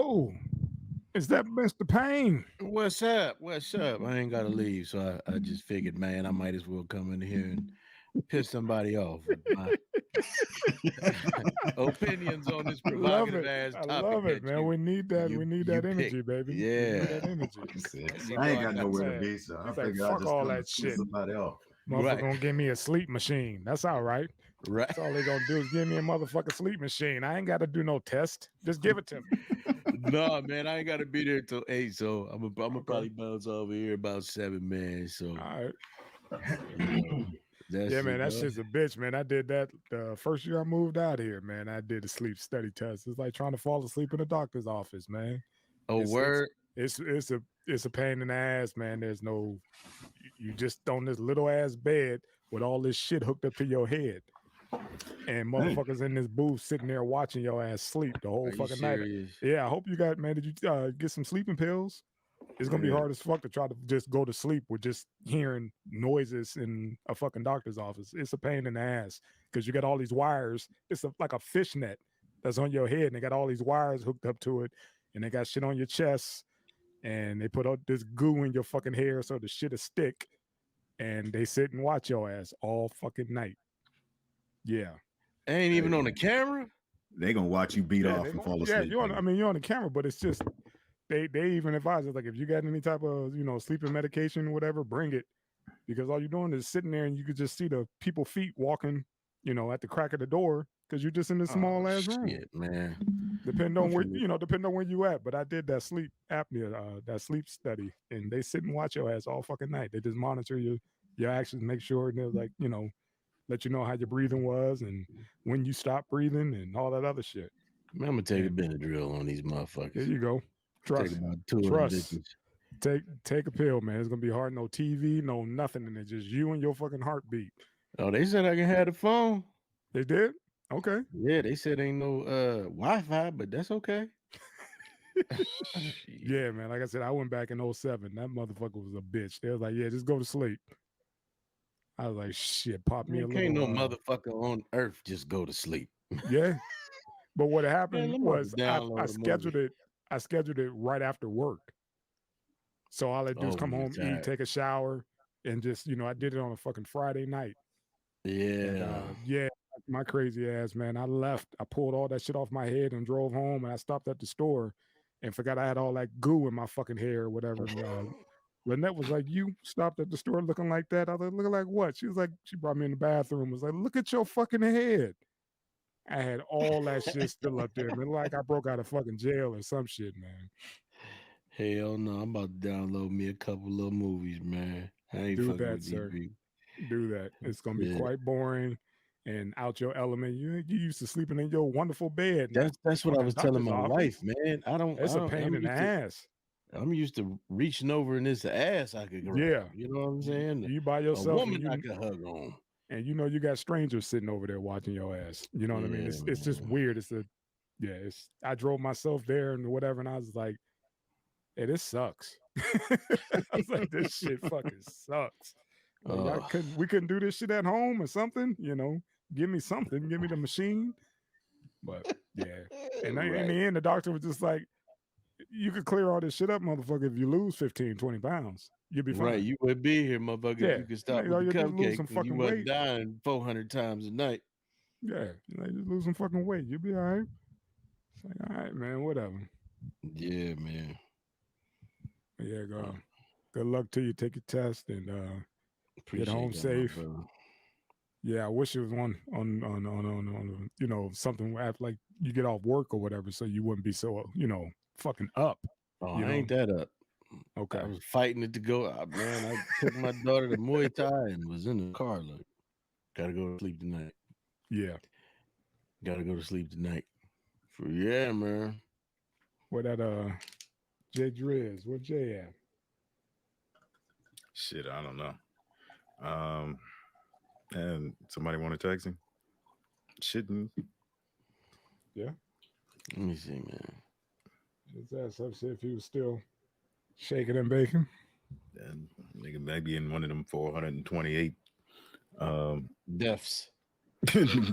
Oh, is that Mr. Payne? What's up? What's up? I ain't gotta leave, so I just figured, man, I might as well come in here and piss somebody off with my opinions on this provocative ass I topic. love it, man. We need that. you We need that picked. energy, baby. Yeah. We need that energy. I ain't got nowhere to be, so I He's like, figure I'll fuck just all come that and piss shit. somebody off. Motherfucker Right. gonna give me a sleep machine. That's all right. Right. That's all they gonna do is give me a motherfucking sleep machine. I ain't got to do no test. Just give it to me. No, man, I ain't gotta be there till 8, so I'm gonna probably bounce over here about 7, man. So All right. that's Yeah, man, it, that dog. shit's a bitch, man. I did that the first year I moved out here, man. I did a sleep study test. It's like trying to fall asleep in a doctor's office, man. Oh, word. It's a pain in the ass, man. There's no, you just on this little ass bed with all this shit hooked up to your head, and motherfuckers in this booth sitting there watching your ass sleep the whole Are you fucking night. serious? Yeah, I hope you got, man. Did you get some sleeping pills? It's gonna be hard as fuck to try to just go to sleep with just hearing noises in a fucking doctor's office. It's a pain in the ass because you got all these wires. It's like a fishnet that's on your head, and they got all these wires hooked up to it, and they got shit on your chest, and they put all this goo in your fucking hair so the shit is stick, and they sit and watch your ass all fucking night. Yeah, Ain't even on the camera. They gonna watch you beat off and fall asleep. Yeah, you're on the camera, but it's just they even advise us, like, if you got any type of sleeping medication, whatever, bring it, because all you're doing is sitting there and you could just see the people feet walking, at the crack of the door because you're just in this small ass room. Shit, man. Depending on where you at. But I did that sleep apnea, that sleep study, and they sit and watch your ass all fucking night. They just monitor your actions, make sure, and they're like, let you know how your breathing was and when you stop breathing and all that other shit. Man, I'm gonna take a Benadryl on these motherfuckers. There you go. Trust. Take about 2 Trust. Take a pill, man. It's gonna be hard. No TV, no nothing, and it's just you and your fucking heartbeat. Oh, they said I can have the phone. They did? Okay. Yeah, they said ain't no Wi-Fi, but that's okay. Yeah, man. Like I said, I went back in 07. That motherfucker was a bitch. They was like, yeah, just go to sleep. I was like, shit, pop me a little. Can't no motherfucker on earth just go to sleep. Yeah. But what happened was download I a scheduled movie. it. I scheduled it right after work. So all I do is come home, eat, take a shower, and just, I did it on a fucking Friday night. Yeah. And, yeah, my crazy ass, man. I left. I pulled all that shit off my head and drove home, and I stopped at the store and forgot I had all that goo in my fucking hair or whatever. And, Lynette was like, you stopped at the store looking like that? I was like, looking like what? She was like, she brought me in the bathroom, was like, look at your fucking head. I had all that shit still up there, man. Like I broke out of fucking jail or some shit, man. Hell no, I'm about to download me a couple little movies, man. I ain't Do fucking that, with sir. these people. Do that. It's gonna be quite boring and out your element. You used to sleeping in your wonderful bed. That's what I was telling my wife, man. It's a pain in the ass. I'm used to reaching over in this ass I could grab. Yeah. You know what I'm saying? You by yourself. A woman I could hug on. And you got strangers sitting over there watching your ass. You know what I mean? It's just weird. I drove myself there and whatever, and I was like, hey, this sucks. I was like, this shit fucking sucks. Like, we couldn't do this shit at home or something, give me something, give me the machine. But yeah. And in the end, the doctor was just like, you could clear all this shit up, motherfucker, if you lose 15, 20 pounds. You'd be fine. Right, you would be here, motherfucker, if you could stop with the cupcake. You wasn't weight. dying 400 times a night. Yeah, just lose some fucking weight. You'll be all right. It's like, all right, man, whatever. Yeah, man. Yeah, good luck to you. Take your test and get home safe. Yeah, I wish it was on something after, like, you get off work or whatever, so you wouldn't be so fucking up. Oh, I ain't that up. Okay. I was fighting it to go. Man, I took my daughter to Muay Thai and was in the car. Like, gotta go to sleep tonight. Yeah. Gotta go to sleep tonight. Yeah, man. Where that Jay Driz? Where Jay at? Shit, I don't know. And somebody want to text him? Shouldn't. Yeah. Let me see, man. Just ask up, see if he was still shaking and baking. And nigga maybe in one of them 428 deaths.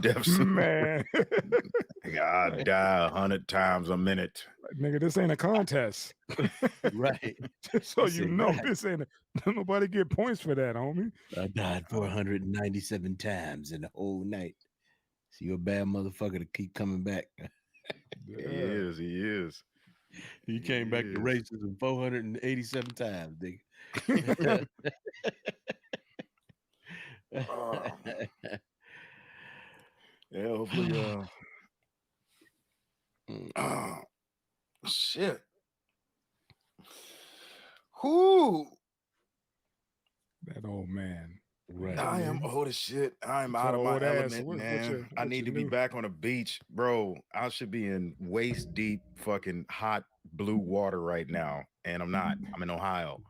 Deaths. Man. I die 100 times a minute. nigga, this ain't a contest. Right. Just so you know, this ain't don't nobody get points for that, homie. I died 497 times in the whole night. So you're a bad motherfucker to keep coming back. He is. He came back to racism 487 times, nigga. Yeah, hopefully. Shit. Whoo. That old man. Right. I am old as shit. I'm out of my element, man. I need to be back on the beach, bro. I should be in waist deep fucking hot blue water right now, and I'm not. I'm in Ohio.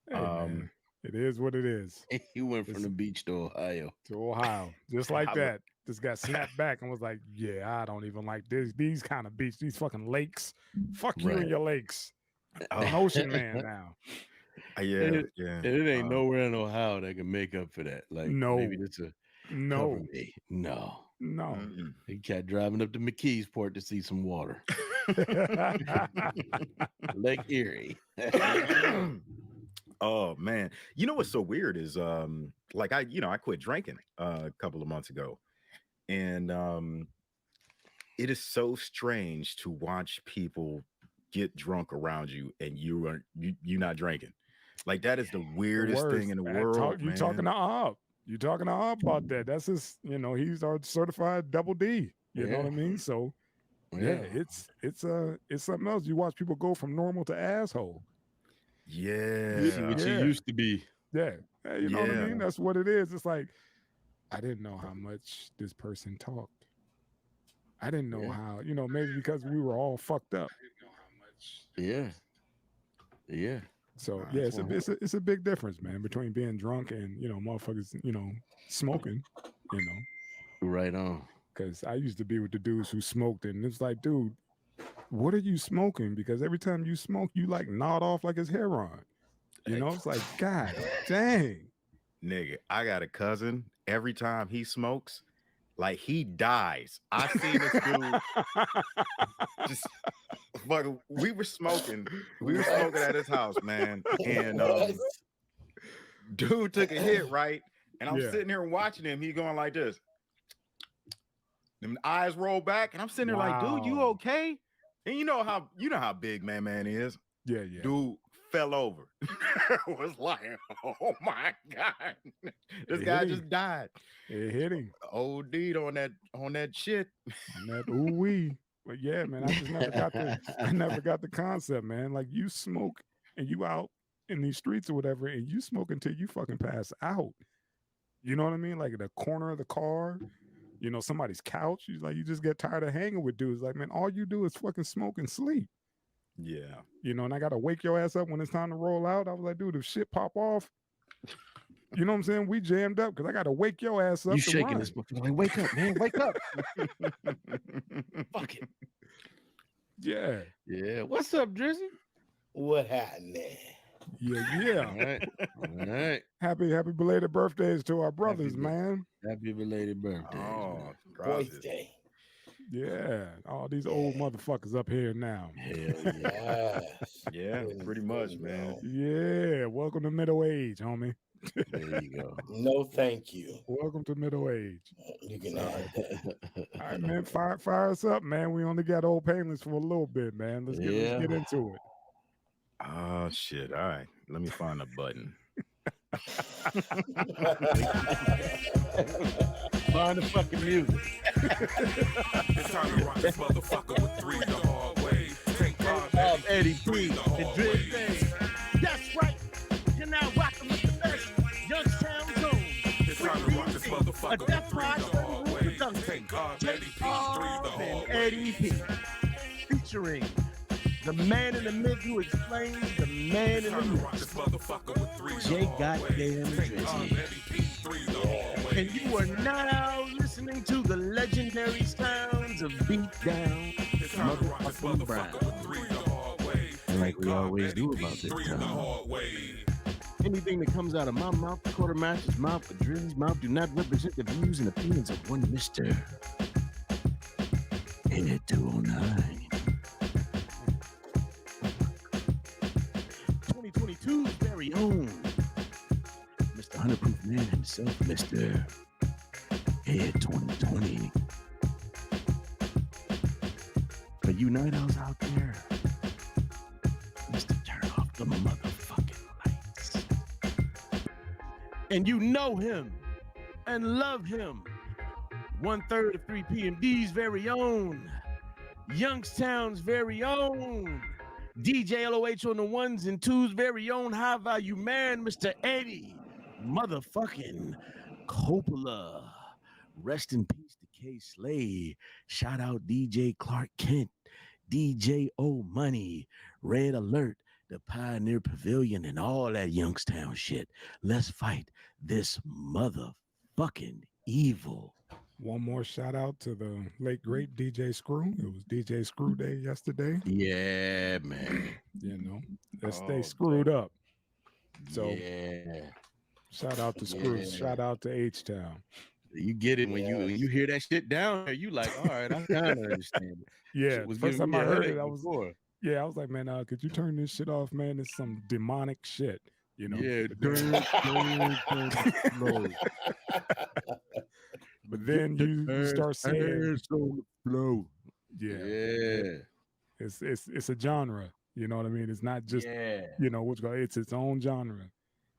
Hey, man, it is what it is. He went from the beach to Ohio. Just like that. Just got snapped back and was like, yeah, I don't even like these kind of beach, these fucking lakes. Fuck you and your lakes. I'm an ocean man now. Yeah. And it ain't nowhere in Ohio that can make up for that. Like, maybe it's a cover me. No. He kept driving up to McKeesport to see some water. Lake Erie. Oh man, you know what's so weird is like I quit drinking a couple of months ago, and it is so strange to watch people get drunk around you and you're not drinking. Like that is the weirdest thing in the world. You talking to Ob? You talking to Ob about that? That's his. He's our certified double D. You know what I mean? So it's something else. You watch people go from normal to asshole. Yeah, what you used to be. Yeah, you know what I mean. That's what it is. It's like I didn't know how much this person talked. I didn't know how. Maybe because we were all fucked up. Yeah. So it's a big difference, man, between being drunk and motherfuckers, smoking. Right on. Because I used to be with the dudes who smoked, and it's like, dude, what are you smoking? Because every time you smoke, you like nod off like it's heroin. It's like, God dang. Nigga, I got a cousin. Every time he smokes, like he dies. I seen this dude just fucking. We were smoking at his house, man. And dude took a hit, right? And I'm sitting here watching him. He going like this. Them eyes roll back, and I'm sitting there like, dude, you okay? And you know how big man is. Yeah. Dude fell over. Was like, oh my God. This guy just died. It hit him. OD'd on that shit. On that ooh-wee. But yeah, man, I never got the concept, man. Like you smoke and you out in these streets or whatever, and you smoke until you fucking pass out. You know what I mean? Like in the corner of the car. Somebody's couch. You just get tired of hanging with dudes. Like, man, all you do is fucking smoke and sleep. Yeah. And I got to wake your ass up when it's time to roll out. I was like, dude, if shit pop off, you know what I'm saying? We jammed up because I got to wake your ass up. You shaking this motherfucker. Like, wake up, man. Wake up. Fuck it. Yeah. Yeah. What's up, Drizzy? What happened there? Yeah. All right. Happy belated birthdays to our brothers, man. Happy belated birthday. Oh, birthday. Yeah. All these old motherfuckers up here now. Hell yeah. Yeah, pretty much, man. Yeah. Welcome to middle age, homie. There you go. No, thank you. Welcome to middle age. You can have that. All right, man. Fire us up, man. We only got old painless for a little bit, man. Let's get into it. Oh shit. All right. Let me find a button. Find the fucking music. It's time to rock this motherfucker with 3 the hard way. Take Eddie P. and Drizzy. That's right. You're now rocking with the best Youngstown Zone. It's time to rock this motherfucker with 3 Death Ride the hard way. Take Eddie P. 3 the hard way. Eddie P. Featuring the man in the mid who explains the man in the mix. Jay Goddamn Drizzy. And you are now listening to the legendary sounds of Beat Down Motherfucking Brown. And like we always do about this time. Anything that comes out of my mouth, the quartermaster's mouth, the Drizzy's mouth, do not represent the views and opinions of one Mr. 209. Two's very own Mr. 100 Proof Man himself, Mr. Head 2020. For you night owls out there, Mr. Turn off the motherfucking lights. And you know him and love him. 1/3 of 3 PMD's very own, Youngstown's very own, DJ LOH on the ones and twos very own high value man, Mr. Eddie motherfucking Coppola. Rest in peace to K Slay. Shout out DJ Clark Kent, DJ O Money, Red Alert, the Pioneer Pavilion, and all that Youngstown shit. Let's fight this motherfucking evil. One more shout out to the late great DJ Screw. It was DJ Screw Day yesterday. Yeah, man. You know, let's stay screwed up. So yeah. Shout out to Screw. Shout out to H-Town. You get it when you hear that shit down there. You like, all right, I kind of understand it. Yeah, first time I heard it, I was like, man, could you turn this shit off, man? It's some demonic shit, you know. Yeah, but then you start saying flow. Yeah. It's a genre. You know what I mean? It's not just you know it's its own genre,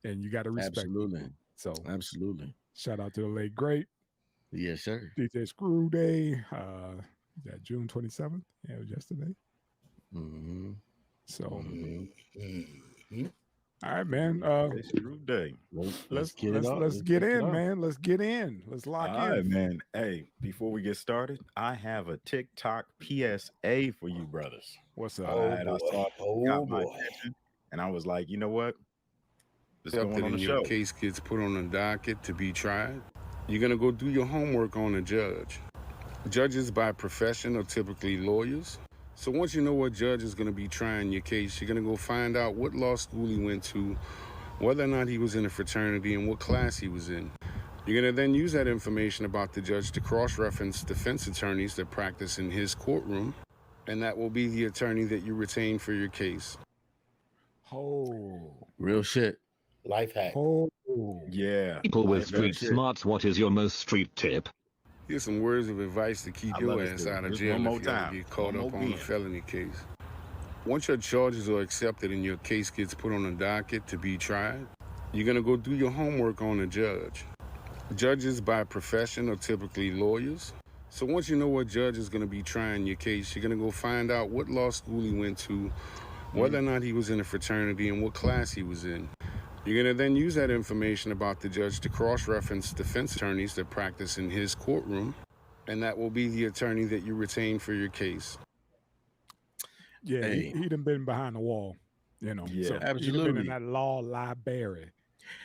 and you got to respect. Absolutely. It. So absolutely. Shout out to the late great. Yes, sir. DJ Screw Day. That June 27th. Yeah, it was yesterday. Mm-hmm. So, all right, man. Screw Day. Let's get in, man. Let's get in. Let's lock in. All right, man. Hey, before we get started, I have a TikTok PSA for you brothers. What's up? I got my attention, and I was like, you know what? Let's go on the show. Your case gets put on a docket to be tried. You're gonna go do your homework on a judge. Judges by profession are typically lawyers. So once you know what judge is gonna be trying your case, you're gonna go find out what law school he went to, whether or not he was in a fraternity, and what class he was in. You're gonna then use that information about the judge to cross-reference defense attorneys that practice in his courtroom, and that will be the attorney that you retain for your case. Oh, real shit. Life hack. Oh, yeah. People with street smarts, what is your most street tip? Here's some words of advice to keep your ass out of jail if you ever get caught up on a felony case. Once your charges are accepted and your case gets put on a docket to be tried, you're gonna go do your homework on a judge. Judges by profession are typically lawyers. So once you know what judge is gonna be trying your case, you're gonna go find out what law school he went to, whether or not he was in a fraternity, and what class he was in. You're gonna then use that information about the judge to cross-reference defense attorneys that practice in his courtroom, and that will be the attorney that you retain for your case. Yeah, hey. he done been behind the wall, you know. Yeah, so absolutely. Been in that law library.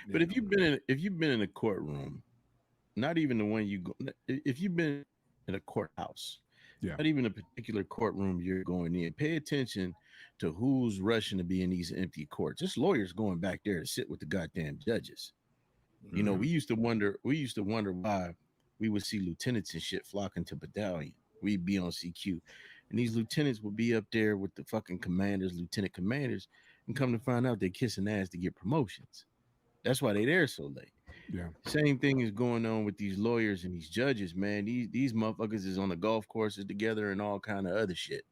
But if you've been in a courtroom, not even the one you go, if you've been in a courthouse, not even a particular courtroom you're going in, pay attention to who's rushing to be in these empty courts. Just lawyers going back there to sit with the goddamn judges. Mm-hmm. You know, we used to wonder why we would see lieutenants and shit flocking to battalion. We'd be on CQ, and these lieutenants would be up there with the fucking commanders, lieutenant commanders, and come to find out they're kissing ass to get promotions. That's why they there so late. Yeah. Same thing is going on with these lawyers and these judges, man. These motherfuckers is on the golf courses together and all kind of other shit.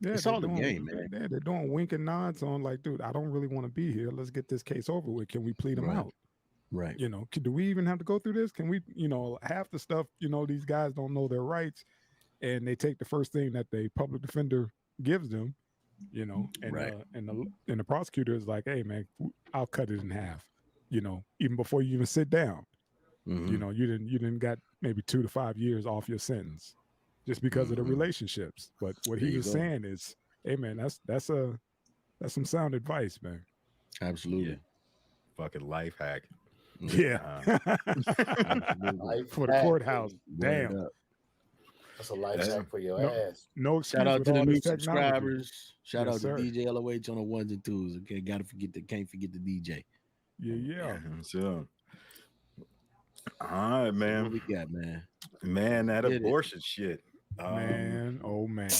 Yeah, it's all the game, man. Yeah, they're doing wink and nods on like, dude, I don't really want to be here. Let's get this case over with. Can we plead them out? Right. You know, do we even have to go through this? Can we, you know, half the stuff, you know, these guys don't know their rights, and they take the first thing that the public defender gives them, you know, and the prosecutor is like, hey, man, I'll cut it in half, you know, even before you even sit down. Mm-hmm. You know, you didn't got maybe 2 to 5 years off your sentence just because of the relationships. But what he was saying is, hey, man, that's some sound advice, man. Absolutely. Yeah. Fucking life hack. Yeah. For the courthouse. Damn. That's a life hack for your ass. No excuse. Shout out to the new technology. subscribers. Shout out to DJ LOH on the ones and twos. Okay, can't forget the DJ. Yeah. So, all right, man. What we got, man? Man, that abortion shit. Man, oh man.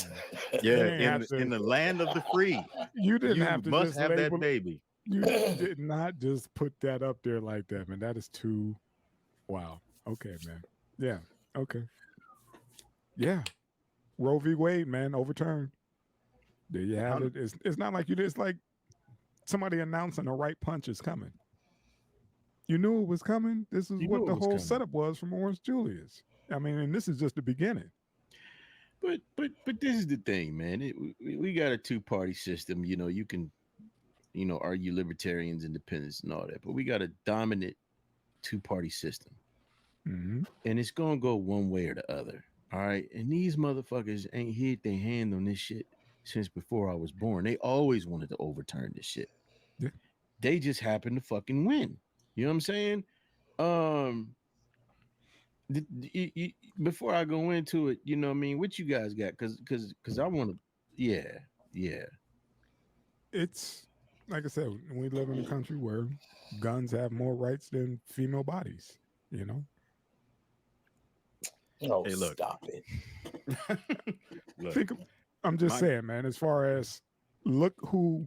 Yeah, in the land of the free. You didn't have to must just have label that baby. You did not just put that up there like that, man. That is too. Wow. Okay, man. Yeah. Okay. Yeah. Roe v. Wade, man, overturned. There you have it. It's not like it's like somebody announcing a right punch is coming. You knew it was coming. This is what the whole setup was from Orange Julius. I mean, and this is just the beginning. But this is the thing, man. We got a two-party system. You know, you can, argue libertarians, independents, and all that. But we got a dominant two-party system, and it's gonna go one way or the other. All right, and these motherfuckers ain't hit their hand on this shit since before I was born. They always wanted to overturn this shit. Yeah. They just happen to fucking win. You know what I'm saying? Before I go into it, you know what I mean? What you guys got? Because I want to, yeah. It's like I said, we live in a country where guns have more rights than female bodies. You know. Oh, hey, look. Stop it. Look, I'm just saying, man. As far as look who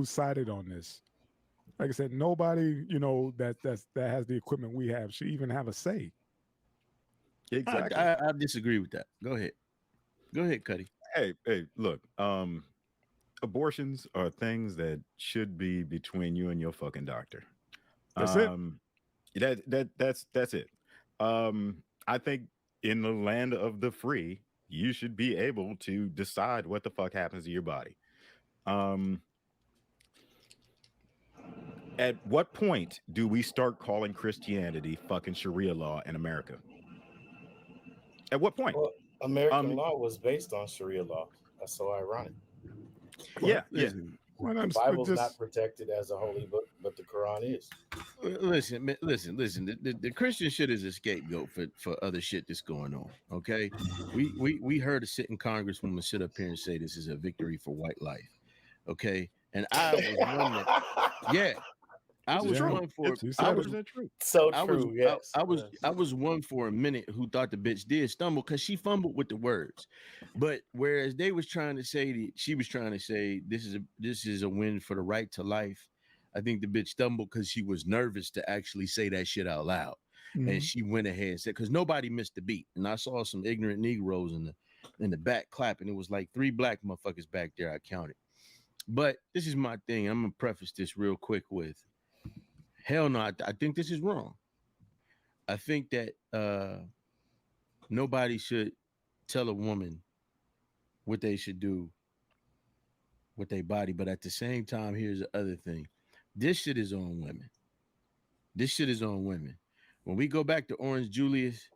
sided on this. Like I said, nobody, that has the equipment we have should even have a say. Exactly. I disagree with that. Go ahead, Cuddy. Hey, look. Abortions are things that should be between you and your fucking doctor. That's it. That's it. I think in the land of the free, you should be able to decide what the fuck happens to your body. At what point do we start calling Christianity fucking Sharia law in America? At what point? Well, American law was based on Sharia law. That's so ironic. Yeah. The Bible's not protected as a holy book, but the Quran is. Listen. The Christian shit is a scapegoat for other shit that's going on. Okay, we heard a sitting congresswoman sit up here and say this is a victory for white life. Okay, and I was one that, yeah. I was one for yes. I was one for a minute who thought the bitch did stumble because she fumbled with the words, but whereas they was trying to say she was trying to say this is a win for the right to life. I think the bitch stumbled because she was nervous to actually say that shit out loud, and she went ahead and said because nobody missed the beat, and I saw some ignorant Negroes in the back clapping. It was like 3 black motherfuckers back there. I counted, but this is my thing. I'm gonna preface this real quick with. Hell no, I think this is wrong. I think that nobody should tell a woman what they should do with their body. But at the same time, here's the other thing. This shit is on women. When we go back to Orange Julius,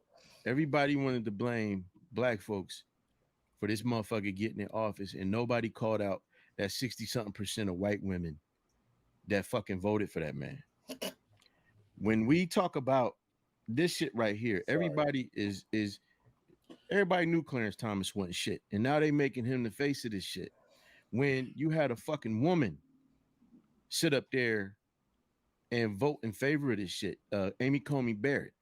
everybody wanted to blame black folks for this motherfucker getting in office, and nobody called out that 60-something% of white women that fucking voted for that man. When we talk about this shit right here, everybody knew Clarence Thomas wasn't shit, and now they making him the face of this shit. When you had a fucking woman sit up there and vote in favor of this shit, Amy Coney Barrett.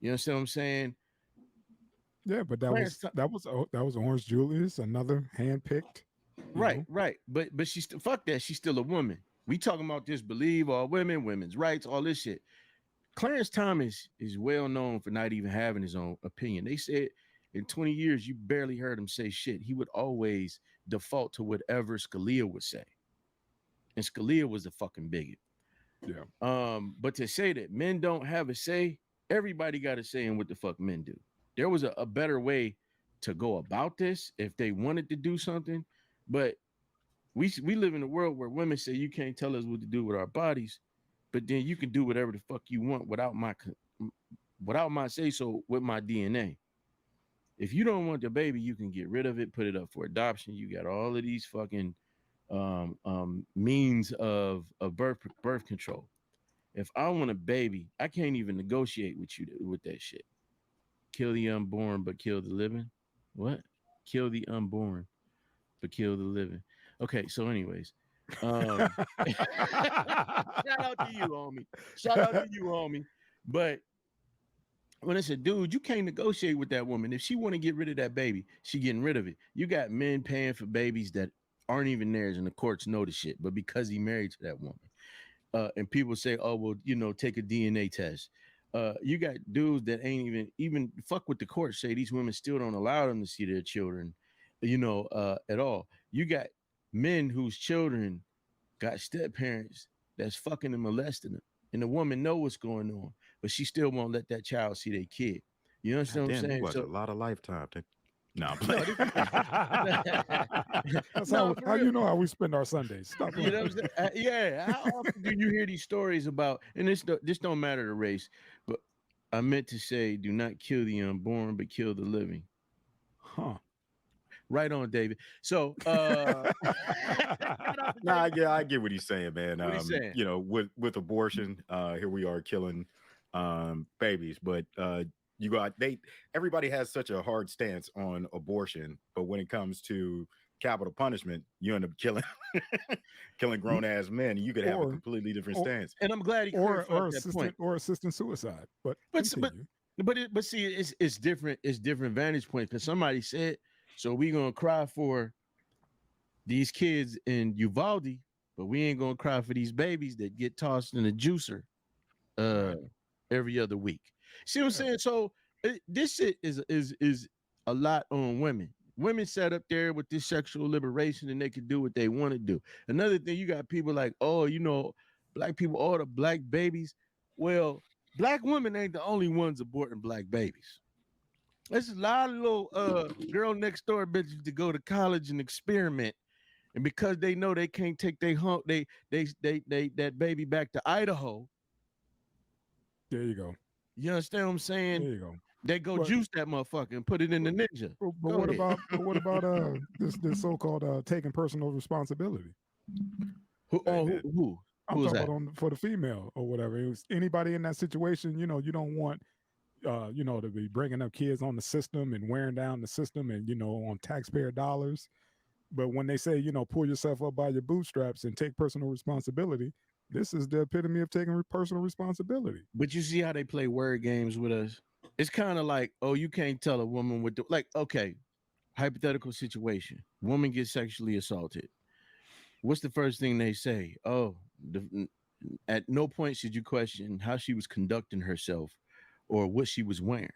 You understand what I'm saying? Yeah, but that was Orange Julius, another handpicked. Right. But she's fuck that. She's still a woman. We talking about this believe all women, women's rights, all this shit. Clarence Thomas is well known for not even having his own opinion. They said in 20 years, you barely heard him say shit. He would always default to whatever Scalia would say. And Scalia was a fucking bigot. Yeah. But to say that men don't have a say, everybody got a say in what the fuck men do. There was a better way to go about this if they wanted to do something. But we live in a world where women say you can't tell us what to do with our bodies, but then you can do whatever the fuck you want without my say so with my DNA. If you don't want the baby, you can get rid of it, put it up for adoption. You got all of these fucking means of birth control. If I want a baby, I can't even negotiate with you with that shit. Kill the unborn, but kill the living. What? Kill the unborn, but kill the living. Okay, so anyways, shout out to you, homie. But when it's a dude, you can't negotiate with that woman. If she want to get rid of that baby, she getting rid of it. You got men paying for babies that aren't even theirs, and the courts know the shit, but because he married to that woman. And people say, oh, well, you know, take a DNA test. You got dudes that ain't even fuck with the court, say these women still don't allow them to see their children, you know, at all. You got men whose children got step parents that's fucking and molesting them, and the woman know what's going on, but she still won't let that child see their kid. You understand what I'm saying? What, a lot of lifetime. No, I'm That's how you know how we spend our Sundays. Stop. You know what I'm saying? Yeah. How often do you hear these stories about? And this don't matter the race, but I meant to say, do not kill the unborn, but kill the living. Huh. Right on, David. So, I get what he's saying, man. What he's saying? You know, with abortion, here we are killing babies, but everybody has such a hard stance on abortion, but when it comes to capital punishment, you end up killing grown ass men. You could have a completely different stance. And I'm glad he clarified that point. Or assistant suicide. But see, it's different. It's different vantage point, because somebody said, so we gonna cry for these kids in Uvalde, but we ain't gonna cry for these babies that get tossed in a juicer every other week. See what I'm saying? So this shit is a lot on women. Women sat up there with this sexual liberation, and they can do what they want to do. Another thing, you got people like, oh, you know, black people, all the black babies. Well, black women ain't the only ones aborting black babies. There's a lot of little girl next door bitches to go to college and experiment, and because they know they can't take that baby back to Idaho. There you go. You understand what I'm saying? There you go. They go juice that motherfucker and put it in the ninja. But what about this so-called taking personal responsibility? Who? I'm talking about for the female or whatever. It was anybody in that situation. You know, you don't want to be bringing up kids on the system and wearing down the system and, on taxpayer dollars. But when they say, pull yourself up by your bootstraps and take personal responsibility, this is the epitome of taking personal responsibility. But you see how they play word games with us? It's kind of like, oh, you can't tell a woman okay, hypothetical situation. Woman gets sexually assaulted. What's the first thing they say? Oh, at no point should you question how she was conducting herself or what she was wearing.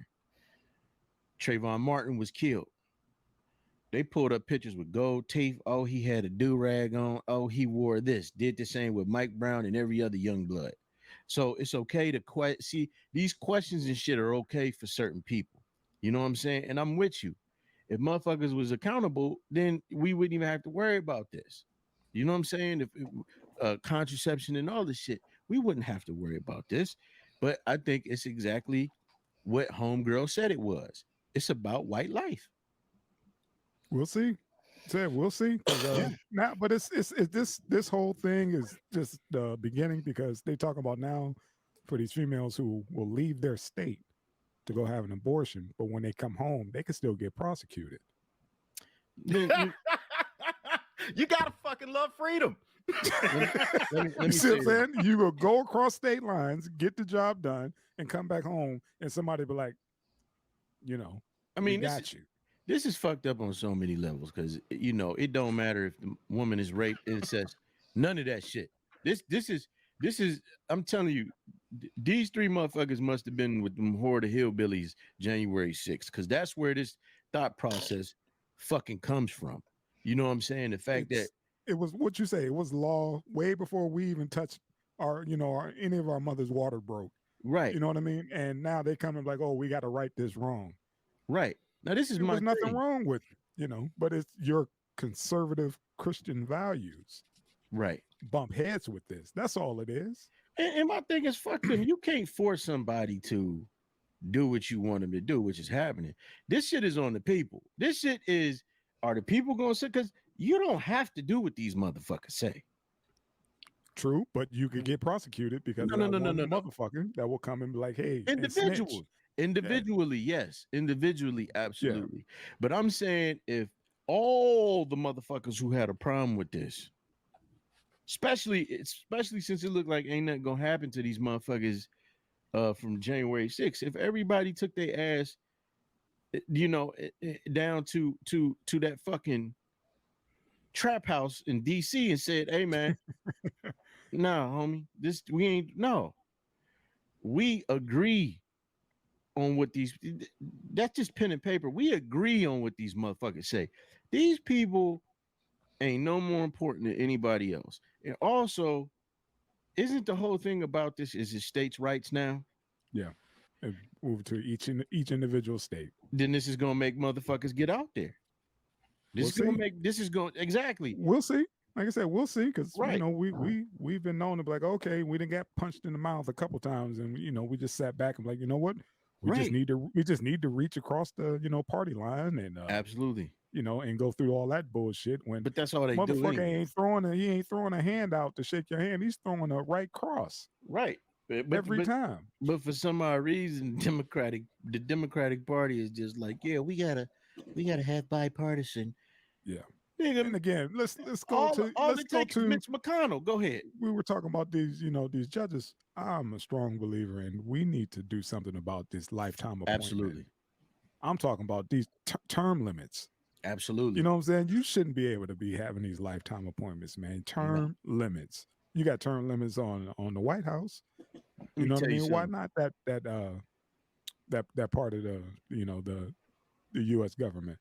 Trayvon Martin was killed. They pulled up pictures with gold teeth. Oh, he had a do-rag on. Oh, he wore this. Did the same with Mike Brown and every other young blood. So it's okay to see these questions and shit are okay for certain people. You know what I'm saying? And I'm with you. If motherfuckers was accountable, then we wouldn't even have to worry about this. You know what I'm saying? If contraception and all this shit, we wouldn't have to worry about this. But I think it's exactly what Homegirl said it was. It's about white life. We'll see. We'll see. But it's this whole thing is just the beginning, because they talk about now for these females who will leave their state to go have an abortion, but when they come home, they can still get prosecuted. You gotta fucking love freedom. Let me see what I'm saying? You will go across state lines, get the job done, and come back home, and somebody be like, I mean, this is fucked up on so many levels, because it don't matter if the woman is raped, incest, none of that shit. This is I'm telling you, these three motherfuckers must have been with them horde of hillbillies January 6th, because that's where this thought process fucking comes from. You know what I'm saying? The fact that it was what you say, it was law way before we even touched any of our mother's water broke. Right. You know what I mean? And now they come and like, oh, we got to right this wrong. Right. Now this is There's nothing wrong with it, but it's your conservative Christian values. Right. Bump heads with this. That's all it is. And my thing is, fuck them. You can't force somebody to do what you want them to do, which is happening. This shit is on the people. This shit is, are the people going to say? Because you don't have to do what these motherfuckers say. True, but you could get prosecuted because no, motherfucker that will come and be like, hey, individually, yes, individually, absolutely. Yeah. But I'm saying if all the motherfuckers who had a problem with this, especially since it looked like ain't nothing gonna happen to these motherfuckers from January 6th, if everybody took their ass, down to that fucking trap house in DC and said, "Hey man, nah, homie, we agree on what these, that's just pen and paper. We agree on what these motherfuckers say. These people ain't no more important than anybody else. And also, isn't the whole thing about this is it states' rights now? Yeah. And move to each individual state. Then this is gonna make motherfuckers get out there. Exactly. We'll see. Like I said, we'll see, because you know, we've been known to be like, okay, we didn't get punched in the mouth a couple times, and you know, we just sat back and like, you know what, we just need to reach across the, you know, party line and absolutely, you know, and go through all that bullshit. But that's all they do. Motherfucker ain't throwing a hand out to shake your hand. He's throwing a right cross. Right. Every time. But for some odd reason, the Democratic Party is just like, yeah, we gotta have bipartisan. Yeah. And again, let's go to Mitch McConnell. Go ahead. We were talking about these, you know, these judges. I'm a strong believer in we need to do something about this lifetime appointment. Absolutely. I'm talking about these term limits. Absolutely. You know what I'm saying? You shouldn't be able to be having these lifetime appointments, man. Term limits. You got term limits on the White House. You know what I mean? Why not that part of the, you know, the U.S. government?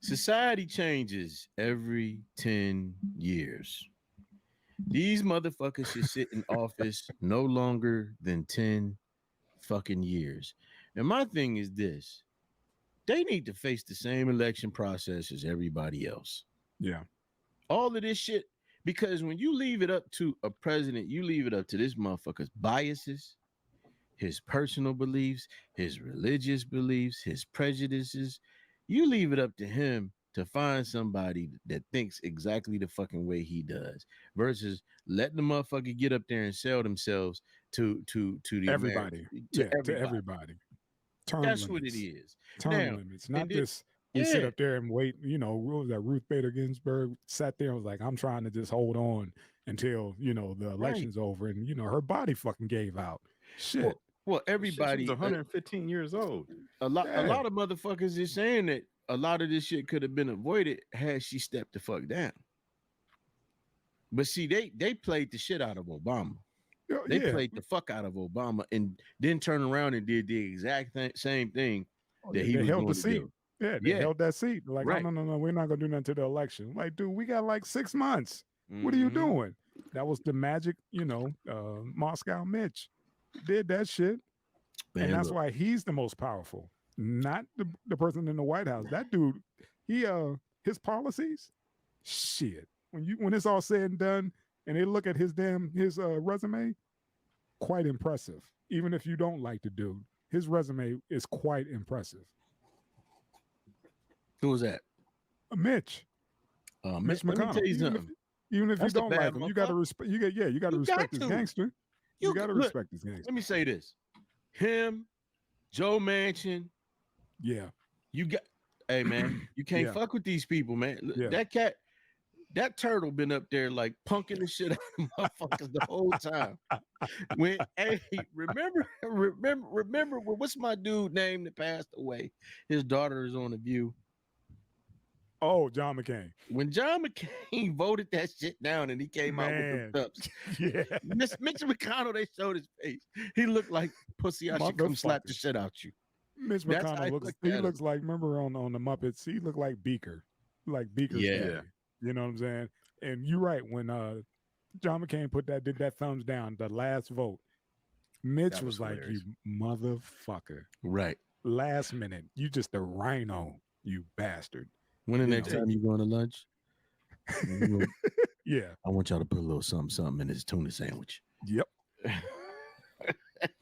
Society changes every 10 years. These motherfuckers should sit in office no longer than 10 fucking years. And my thing is this: they need to face the same election process as everybody else. Yeah. All of this shit, because when you leave it up to a president, you leave it up to this motherfucker's biases, his personal beliefs, his religious beliefs, his prejudices. You leave it up to him to find somebody that thinks exactly the fucking way he does, versus letting the motherfucker get up there and sell themselves to the everybody. To everybody. Term That's limits. What it is. Term limits, not just you sit up there and wait. You know, what was that? Ruth Bader Ginsburg sat there and was like, "I'm trying to just hold on until, you know, the election's over," and you know, her body fucking gave out. Shit. Well, everybody. She's 115 years old. A lot of motherfuckers is saying that a lot of this shit could have been avoided had she stepped the fuck down. But see, they played the shit out of Obama. They played the fuck out of Obama and then turned around and did the exact same thing that he held the seat. Yeah, they held that seat. Like, no, we're not gonna do nothing to the election. Like, dude, we got like 6 months. What are you doing? That was the magic, you know, Moscow Mitch did that shit. And that's why he's the most powerful, not the person in the White House. That dude, his policies, shit. When it's all said and done, and they look at his resume, quite impressive. Even if you don't like the dude, his resume is quite impressive. Who was that? Mitch. Mitch McConnell. Let me tell you something. Even if you don't like him, you got to respect. You got to respect this gangster. You got to respect this gangster. Let me say this: him, Joe Manchin. Yeah. Hey man, you can't fuck with these people, man. Yeah. That turtle been up there like punking the shit out of motherfuckers the whole time. Remember what's my dude name that passed away? His daughter is on The View. Oh, John McCain. When John McCain voted that shit down and he came out with the cups. Yeah. Mitch McConnell, they showed his face. He looked like pussy. I should come slap the shit out you. Mitch McConnell looks like, remember on the Muppets, he looked like Beaker. Like Beaker. Yeah. You know what I'm saying? And you're right. When John McCain did that thumbs down, the last vote, Mitch was like, "You motherfucker." Right. Last minute, you just a rhino, you bastard. When the next time you going to lunch? Yeah. I want y'all to put a little something in this tuna sandwich. Yep.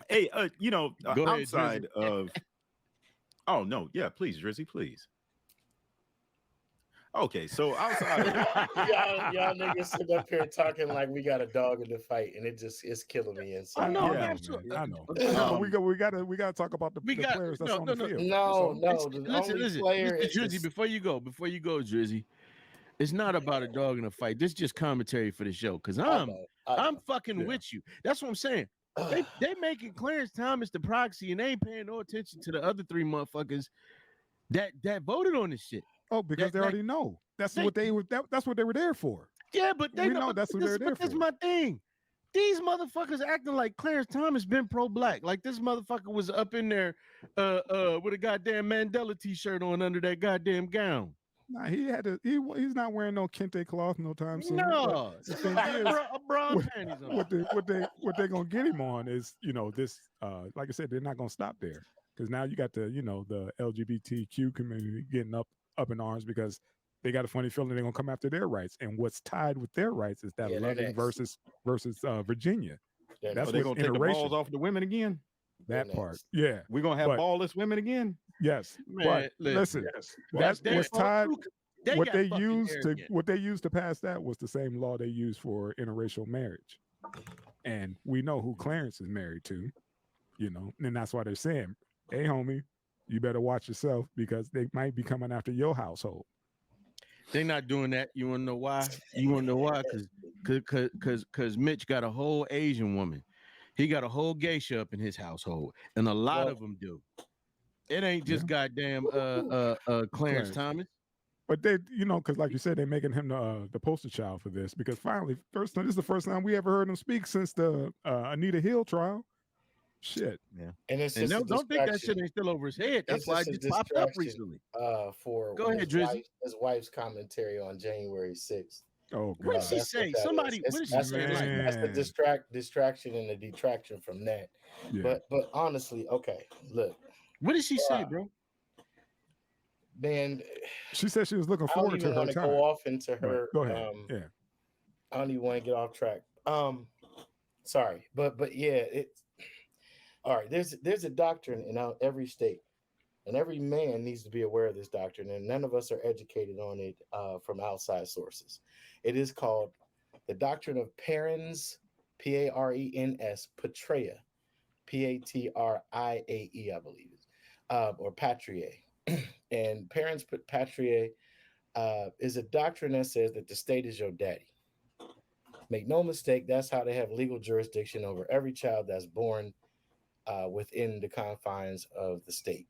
Hey, you know, outside of oh no, yeah, please, Drizzy, please. Okay, so outside of y'all niggas sit up here talking like we got a dog in the fight, and it's killing me inside. I know, I know. We gotta talk about the players that's on the field. Listen, Drizzy, before you go, Drizzy, it's not about a dog in a fight. This is just commentary for the show, because I'm fucking with you. That's what I'm saying. They making Clarence Thomas the proxy, and they ain't paying no attention to the other 3 motherfuckers that voted on this shit. Oh, because they already know. That's what they were there for. Yeah, but they know that's what they're there for. That's my thing. These motherfuckers acting like Clarence Thomas been pro-black. Like this motherfucker was up in there with a goddamn Mandela t-shirt on under that goddamn gown. Nah, he's not wearing no kente cloth no time soon. No, the thing is, brown panties on. What they're gonna get him on is, this like I said, they're not gonna stop there. Because now you got the LGBTQ community getting up in arms because they got a funny feeling they're gonna come after their rights. And what's tied with their rights is that London versus Virginia. That's they're gonna take the balls off the women again. That part, yeah. We're gonna have ballless women again. Yes, but listen, that's what's tied. What they used to pass that was the same law they used for interracial marriage, and we know who Clarence is married to, and that's why they're saying, "Hey, homie, you better watch yourself because they might be coming after your household." They're not doing that. You want to know why? Because Mitch got a whole Asian woman. He got a whole geisha up in his household, and a lot of them do. It ain't just goddamn Clarence Thomas. But they, because like you said, they're making him the poster child for this. Because finally, this is the first time we ever heard him speak since the Anita Hill trial. Shit. Yeah. And it's just don't think that shit ain't still over his head. That's why it just popped up recently. Go ahead, Drizzy. His wife's commentary on January 6th. Oh, God. What did she say? Somebody. What did she say? That's the distraction and the detraction from that. Yeah. But honestly, okay, look. What did she say, bro? Man, she said she was looking forward to her time. I don't even want to go off into her. Go ahead. Yeah. I don't even want to get off track. Sorry, but yeah, it's all right. There's a doctrine in every state, and every man needs to be aware of this doctrine. And none of us are educated on it from outside sources. It is called the doctrine of parens, Parens, patria, Patriae, I believe it, or patriae. And parents patriae is a doctrine that says that the state is your daddy. Make no mistake, that's how they have legal jurisdiction over every child that's born within the confines of the state.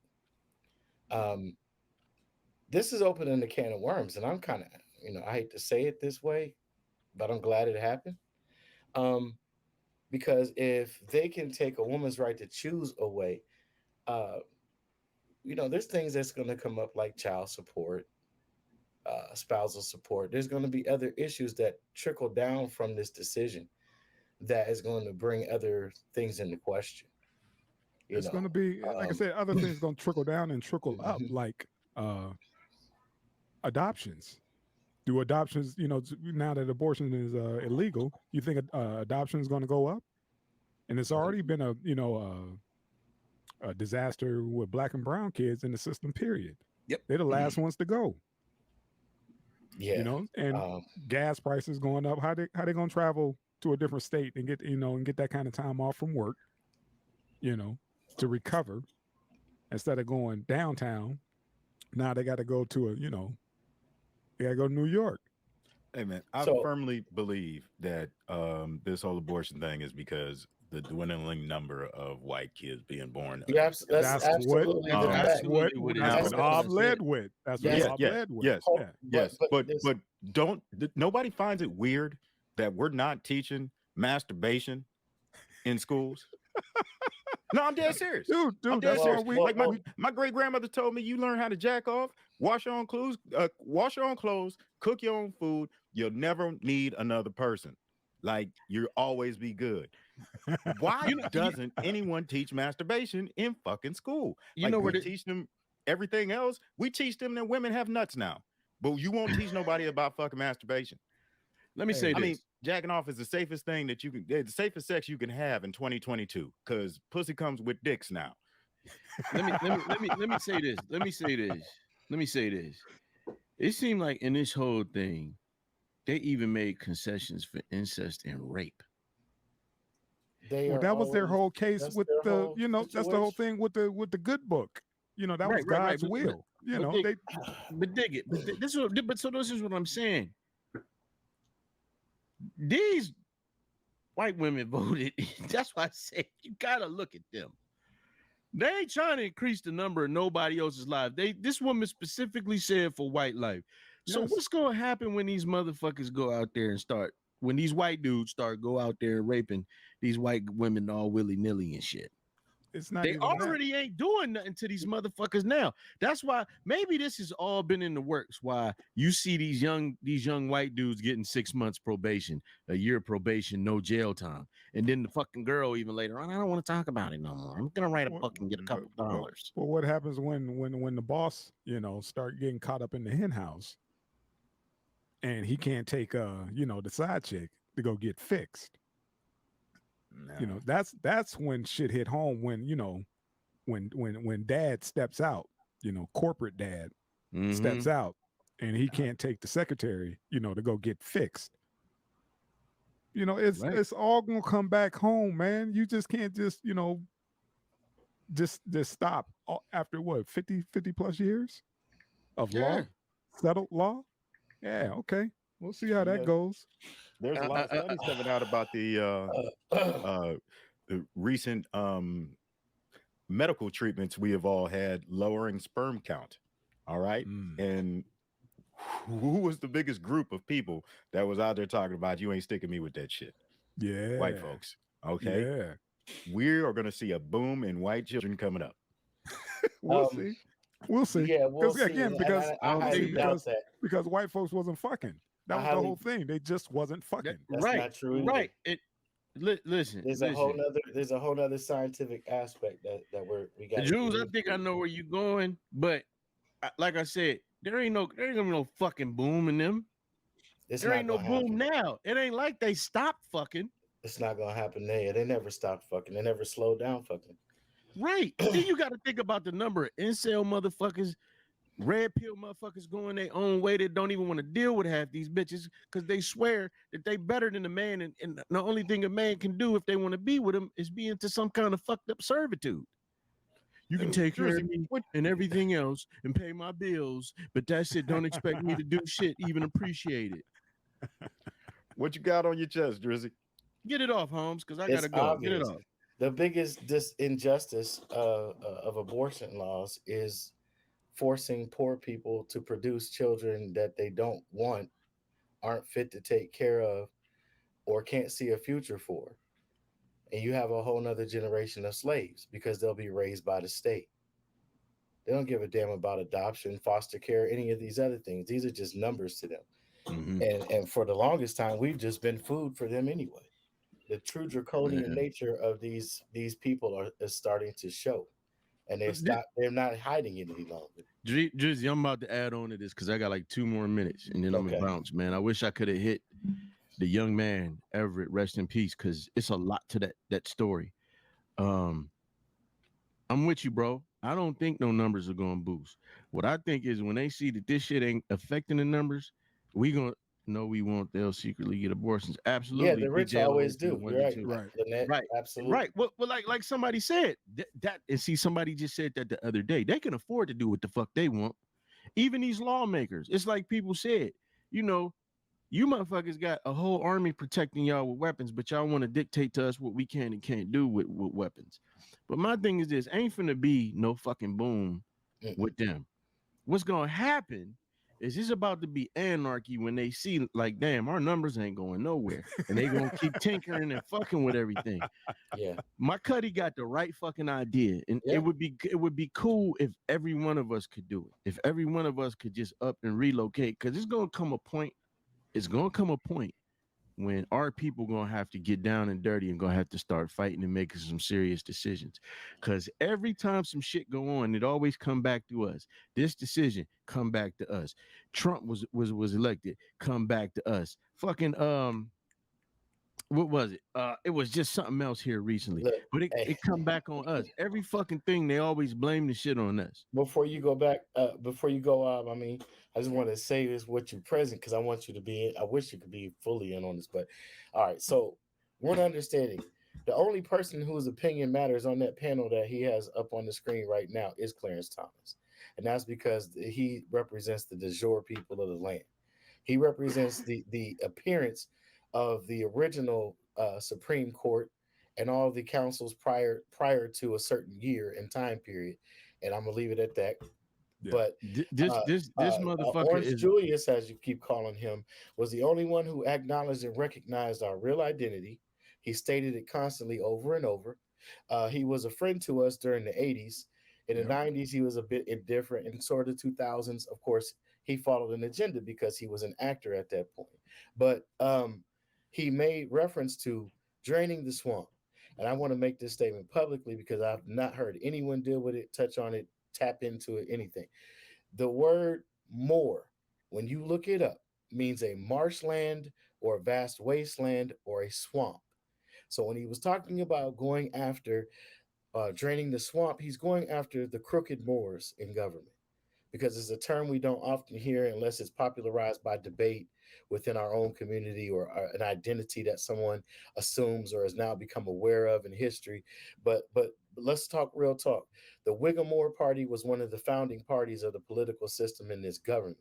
This is opening a can of worms, and I'm kind of, I hate to say it this way, but I'm glad it happened. Because if they can take a woman's right to choose away, there's things that's going to come up like child support, spousal support. There's going to be other issues that trickle down from this decision that is going to bring other things into question. It's going to be, like I said, other things going to trickle down and trickle up, like adoptions. Do adoptions, now that abortion is illegal, you think adoption is going to go up? And it's already been a disaster with Black and brown kids in the system, period. Yep. They're the last ones to go. Yeah. And gas prices going up. How they going to travel to a different state and get, and get that kind of time off from work, to recover instead of going downtown. Now they got to go to they got to go to New York. Hey man, I firmly believe that this whole abortion thing is because the dwindling number of white kids being born. That's absolutely what I've led with. That's what I've led with. Yes. But nobody finds it weird that we're not teaching masturbation in schools. No, I'm dead serious. Dude, I'm dead serious. Like my great grandmother told me, you learn how to jack off, wash your own clothes, cook your own food. You'll never need another person. Like, you'll always be good. Why doesn't anyone teach masturbation in fucking school? We teach them everything else. We teach them that women have nuts now, but you won't teach nobody about fucking masturbation. Let me say this. I mean, jacking off is the safest thing that you can, the safest sex you can have in 2022, because pussy comes with dicks now. Let me say this. Let me say this. It seemed like in this whole thing, they even made concessions for incest and rape. That was their whole case with the, that's the whole thing with the good book. That was God's will. But dig it. So this is what I'm saying. These white women voted. That's why I say you gotta look at them. They ain't trying to increase the number of nobody else's life. This woman specifically said for white life. So what's gonna happen when these motherfuckers go out there and when these white dudes go out there and raping these white women all willy-nilly and shit? It's not. They already ain't doing nothing to these motherfuckers now. That's why maybe this has all been in the works. Why you see these young white dudes getting 6 months probation, a year probation, no jail time, and then the fucking girl even later on, I don't want to talk about it no more. I'm gonna write a book and get a couple dollars. Well, what happens when the boss, start getting caught up in the hen house, and he can't take the side chick to go get fixed? No. That's when shit hit home. When dad steps out, corporate dad steps out, and he can't take the secretary, to go get fixed. It's all gonna come back home, man. You just can't just stop after what 50 plus years of law, settled law. Yeah, okay. We'll see how that goes. There's a lot of studies coming out about the recent medical treatments we have all had lowering sperm count. All right. And who was the biggest group of people that was out there talking about you ain't sticking me with that shit? Yeah. White folks. Okay. Yeah. We are going to see a boom in white children coming up. We'll see. We'll see. Yeah, we'll see. Again, because white folks wasn't fucking. That was the whole thing. They just wasn't fucking. That's not true. Right. Listen. There's a whole nother scientific aspect that we got. Jules, I think I know where you're going, but like I said, there ain't gonna be no fucking boom in them. There ain't no boom now. It ain't like they stopped fucking. It's not gonna happen there. They never stopped fucking. They never slowed down fucking. Right. Then you got to think about the number of incel motherfuckers, red pill motherfuckers going their own way that don't even want to deal with half these bitches because they swear that they better than a man, and the only thing a man can do if they want to be with him is be into some kind of fucked up servitude. You can take care of me and everything else and pay my bills, but that's it. Don't expect me to do shit, even appreciate it. What you got on your chest, Drizzy? Get it off, Holmes, because I gotta go. Obvious. Get it off. The biggest injustice of abortion laws is forcing poor people to produce children that they don't want, aren't fit to take care of, or can't see a future for. And you have a whole nother generation of slaves because they'll be raised by the state. They don't give a damn about adoption, foster care, any of these other things. These are just numbers to them. Mm-hmm. And for the longest time, we've just been food for them anyway. The true draconian nature of these people is starting to show, and they're not hiding it any longer. Drizzy, I'm about to add on to this because I got like 2 more minutes, and then I'm gonna bounce, man. I wish I could have hit the young man Everett, rest in peace, because it's a lot to that story. I'm with you, bro. I don't think no numbers are gonna boost. What I think is when they see that this shit ain't affecting the numbers, we won't. They'll secretly get abortions. Absolutely. Yeah, the rich always do. Right. Absolutely. Right. Well, like somebody said that, and see, somebody just said that the other day. They can afford to do what the fuck they want. Even these lawmakers. It's like people said, you motherfuckers got a whole army protecting y'all with weapons, but y'all want to dictate to us what we can and can't do with weapons. But my thing is this: ain't finna be no fucking boom with them. What's gonna happen is it's about to be anarchy when they see, like, damn, our numbers ain't going nowhere, and they gonna keep tinkering and fucking with everything. Yeah, my Cuddy got the right fucking idea, and it would be cool if every one of us could do it. If every one of us could just up and relocate, because it's gonna come a point. It's gonna come a point when our people gonna have to get down and dirty and gonna have to start fighting and making some serious decisions. Because every time some shit go on, it always come back to us. This decision come back to us. Trump was elected, come back to us. Fucking what was it? It was just something else here recently. Look, but it come back on us. Every fucking thing, they always blame the shit on us. Before you go back, I mean, I just want to say this with you present because I want you to be in. I wish you could be fully in on this, but all right. So we're understanding the only person whose opinion matters on that panel that he has up on the screen right now is Clarence Thomas. And that's because he represents the de jure people of the land. He represents the appearance of the original Supreme Court and all the councils prior to a certain year and time period. And I'm gonna leave it at that. Yeah. But this motherfucker Orange is Julius, as you keep calling him, was the only one who acknowledged and recognized our real identity. He stated it constantly over and over. He was a friend to us during the 80s. In the 90s, he was a bit indifferent. In sort of 2000s, of course, he followed an agenda because he was an actor at that point. But he made reference to draining the swamp. And I want to make this statement publicly because I've not heard anyone deal with it, touch on it, tap into it, anything. The word moor, when you look it up, means a marshland or a vast wasteland or a swamp. So when he was talking about going after draining the swamp, he's going after the crooked Moors in government, because it's a term we don't often hear unless it's popularized by debate within our own community or an identity that someone assumes or has now become aware of in history. But let's talk real talk. The Whiggamore Party was one of the founding parties of the political system in this government.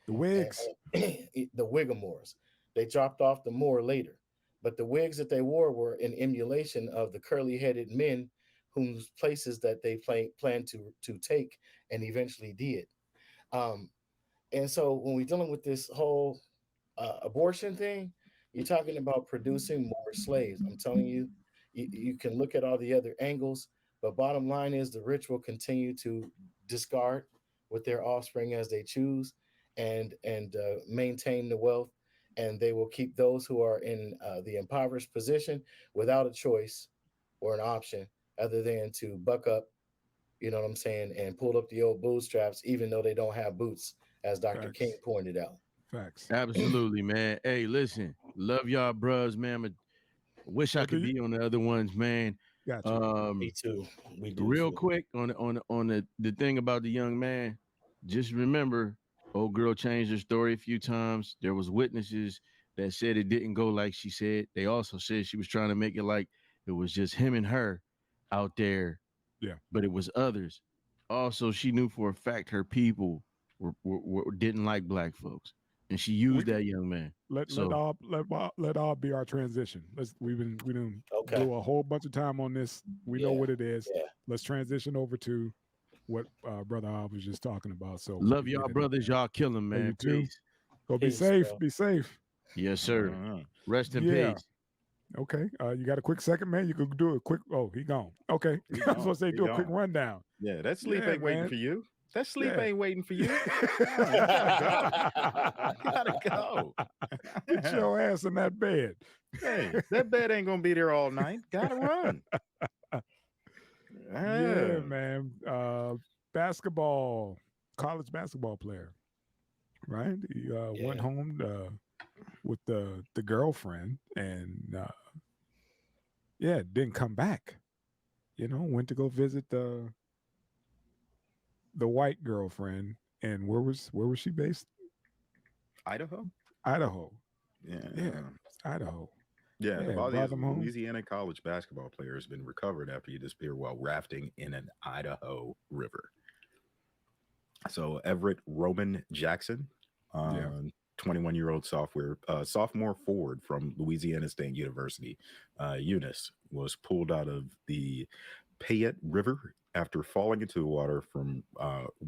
The Whigs. The Whiggamores. They dropped off the Moor later. But the wigs that they wore were in emulation of the curly-headed men whose places that they planned to take and eventually did. And so when we're dealing with this whole abortion thing, you're talking about producing more slaves. I'm telling you, you can look at all the other angles, but bottom line is the rich will continue to discard with their offspring as they choose and maintain the wealth. And they will keep those who are in the impoverished position without a choice or an option other than to buck up, you know what I'm saying, and pull up the old bootstraps, even though they don't have boots, as Dr. King pointed out. Facts. Absolutely, man. Hey, listen, love y'all, bros, man. I wish I could be on the other ones, man. Gotcha. Me too. We do real quick on the thing about the young man. Just remember, old girl changed her story a few times. There was witnesses that said it didn't go like she said. They also said she was trying to make it like it was just him and her out there. Yeah. But it was others. Also, she knew for a fact her people didn't like black folks, and she used that young man. Let all be our transition. We done okay. blew a whole bunch of time on this. We know what it is. Yeah. Let's transition over to what Brother Al was just talking about. So love y'all, brothers. Y'all kill them, man. You too. Peace. Go be safe. Bro. Be safe. Yes, sir. Rest in peace. Okay. You got a quick second, man? You could do a quick. Oh, he gone. Okay. I was gonna say do a quick rundown. Yeah, that sleep ain't waiting for you. That sleep ain't waiting for you. You gotta go. Get your ass in that bed. Hey, that bed ain't gonna be there all night. Gotta run. Yeah, man. College basketball player. Right? He went home with the girlfriend and didn't come back. You know, went to go visit the white girlfriend. And where was she based? Idaho. Yeah, Idaho. Yeah, the body of a Louisiana college basketball player has been recovered after he disappeared while rafting in an Idaho river. So Everett Roman Jackson, 21-year-old sophomore forward from Louisiana State University, Eunice, was pulled out of the Payette River after falling into the water from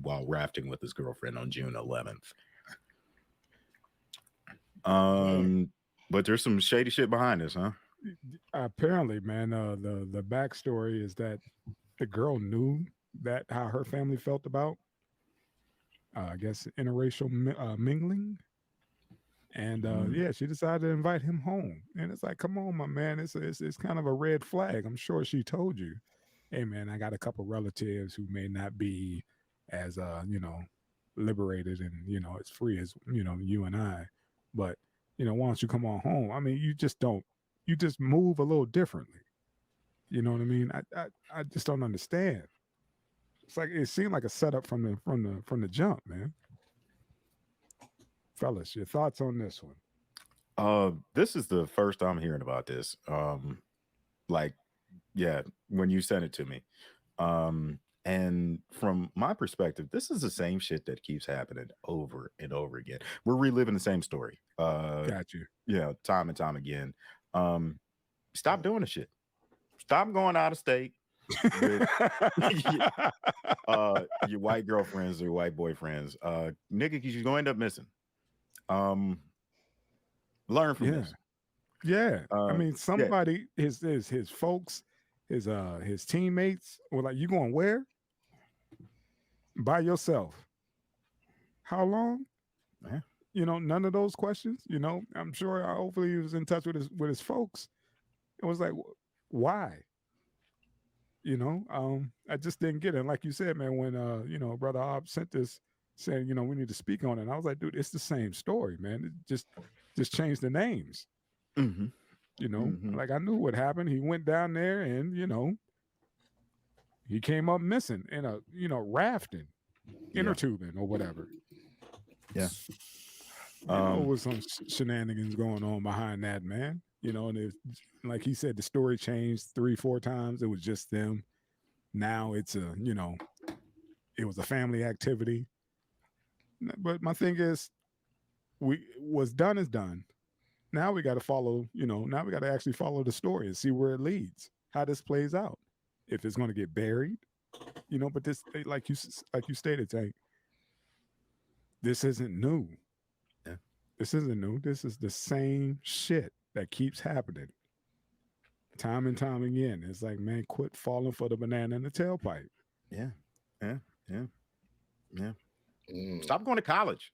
while rafting with his girlfriend on June 11th. But there's some shady shit behind this, huh? Apparently, man. The backstory is that the girl knew that how her family felt about, I guess, interracial mingling, and she decided to invite him home. And it's like, come on, my man, it's kind of a red flag. I'm sure she told you, hey, man, I got a couple relatives who may not be as liberated and as free as you and I, but why don't you come on home? I mean, you just move a little differently. You know what I mean? I just don't understand. It's like it seemed like a setup from the jump, man. Fellas, your thoughts on this one? This is the first I'm hearing about this. When you sent it to me. And from my perspective, this is the same shit that keeps happening over and over again. We're reliving the same story. Got you. Yeah, time and time again. Stop doing the shit. Stop going out of state. your white girlfriends or white boyfriends, nigga, you're going to end up missing. Learn from this. Yeah. I mean, somebody, his folks, his teammates were like, you going where? By yourself. How long? Yeah. You know, none of those questions. You know, I'm sure hopefully he was in touch with his folks. It was like, why? You know, I just didn't get it. And like you said, man, when you know, Brother Ob sent this saying, you know, we need to speak on it. And I was like, dude, it's the same story, man. It just change the names. Mm-hmm. You know, like I knew what happened. He went down there and, you know, he came up missing in a, you know, rafting, inner tubing or whatever. Yeah. There was some shenanigans going on behind that, man. You know, and like he said, the story changed 3-4 times. It was just them. Now it's a, you know, it was a family activity. But my thing is, what's done is done. Now we got to follow, you know, now we got to actually follow the story and see where it leads, how this plays out. If it's going to get buried, you know, but this, like you stated, Tank, this isn't new. Yeah. This isn't new. This is the same shit that keeps happening time and time again. It's like, man, quit falling for the banana in the tailpipe. Yeah. Stop going to college.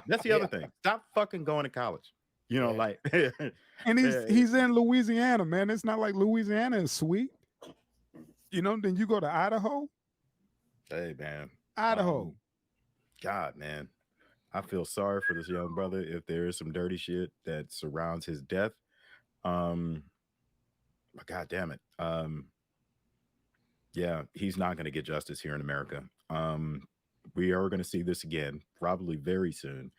That's the other thing. Stop fucking going to college. You know, like and he's in Louisiana, man. It's not like Louisiana is sweet. You know, then you go to Idaho. Hey, man. Idaho. God, man. I feel sorry for this young brother if there is some dirty shit that surrounds his death. But God damn it. Yeah, he's not going to get justice here in America. We are going to see this again, probably very soon.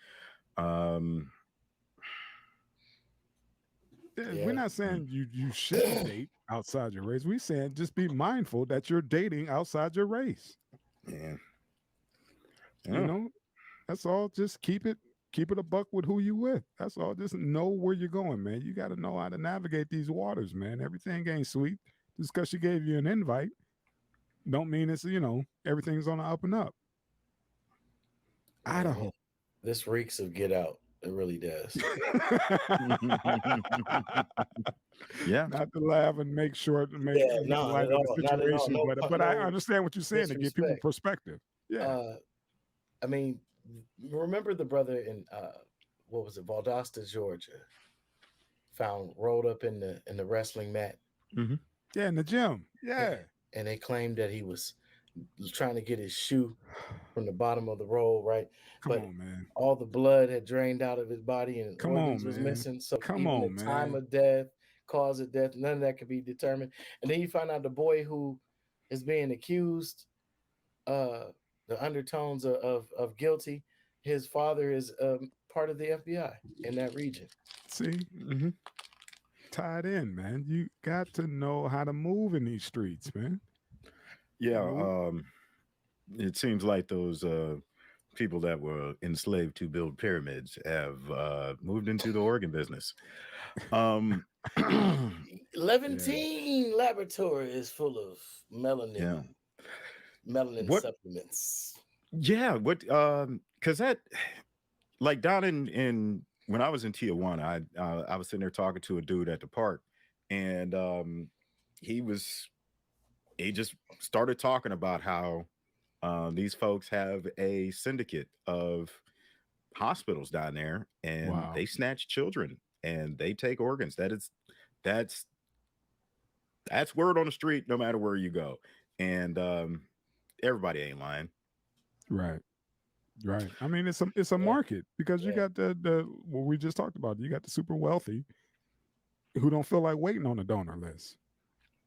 We're not saying you shouldn't date outside your race. We're saying just be mindful that you're dating outside your race. Yeah. You know, that's all. Just keep it a buck with who you with. That's all. Just know where you're going, man. You got to know how to navigate these waters, man. Everything ain't sweet. Just because she gave you an invite don't mean it's, you know, everything's on the up and up. Idaho. This reeks of Get Out. It really does. Yeah. Not to laugh and make sure to make light of the situation, but I understand what you're saying to give people perspective. Yeah. I mean, remember the brother in what was it, Valdosta, Georgia, found rolled up in the wrestling mat. Mm-hmm. Yeah, in the gym. Yeah. And they claimed that he was trying to get his shoe from the bottom of the roll, right? Come on, man. All the blood had drained out of his body and organs was missing. So even the time of death, cause of death, none of that could be determined. And then you find out the boy who is being accused, the undertones of guilty, his father is part of the FBI in that region. See? Mm-hmm. Tied in, man. You got to know how to move in these streets, man. Yeah, it seems like those people that were enslaved to build pyramids have moved into the organ business. Levantine Laboratory is full of melanin. Melanin supplements. Yeah, what? Because that, like down in when I was in Tijuana, I was sitting there talking to a dude at the park, and he just started talking about how these folks have a syndicate of hospitals down there, and they snatch children and they take organs. That's word on the street, no matter where you go. And everybody ain't lying. Right. I mean, it's a market because you got the what we just talked about. You got the super wealthy who don't feel like waiting on a donor list.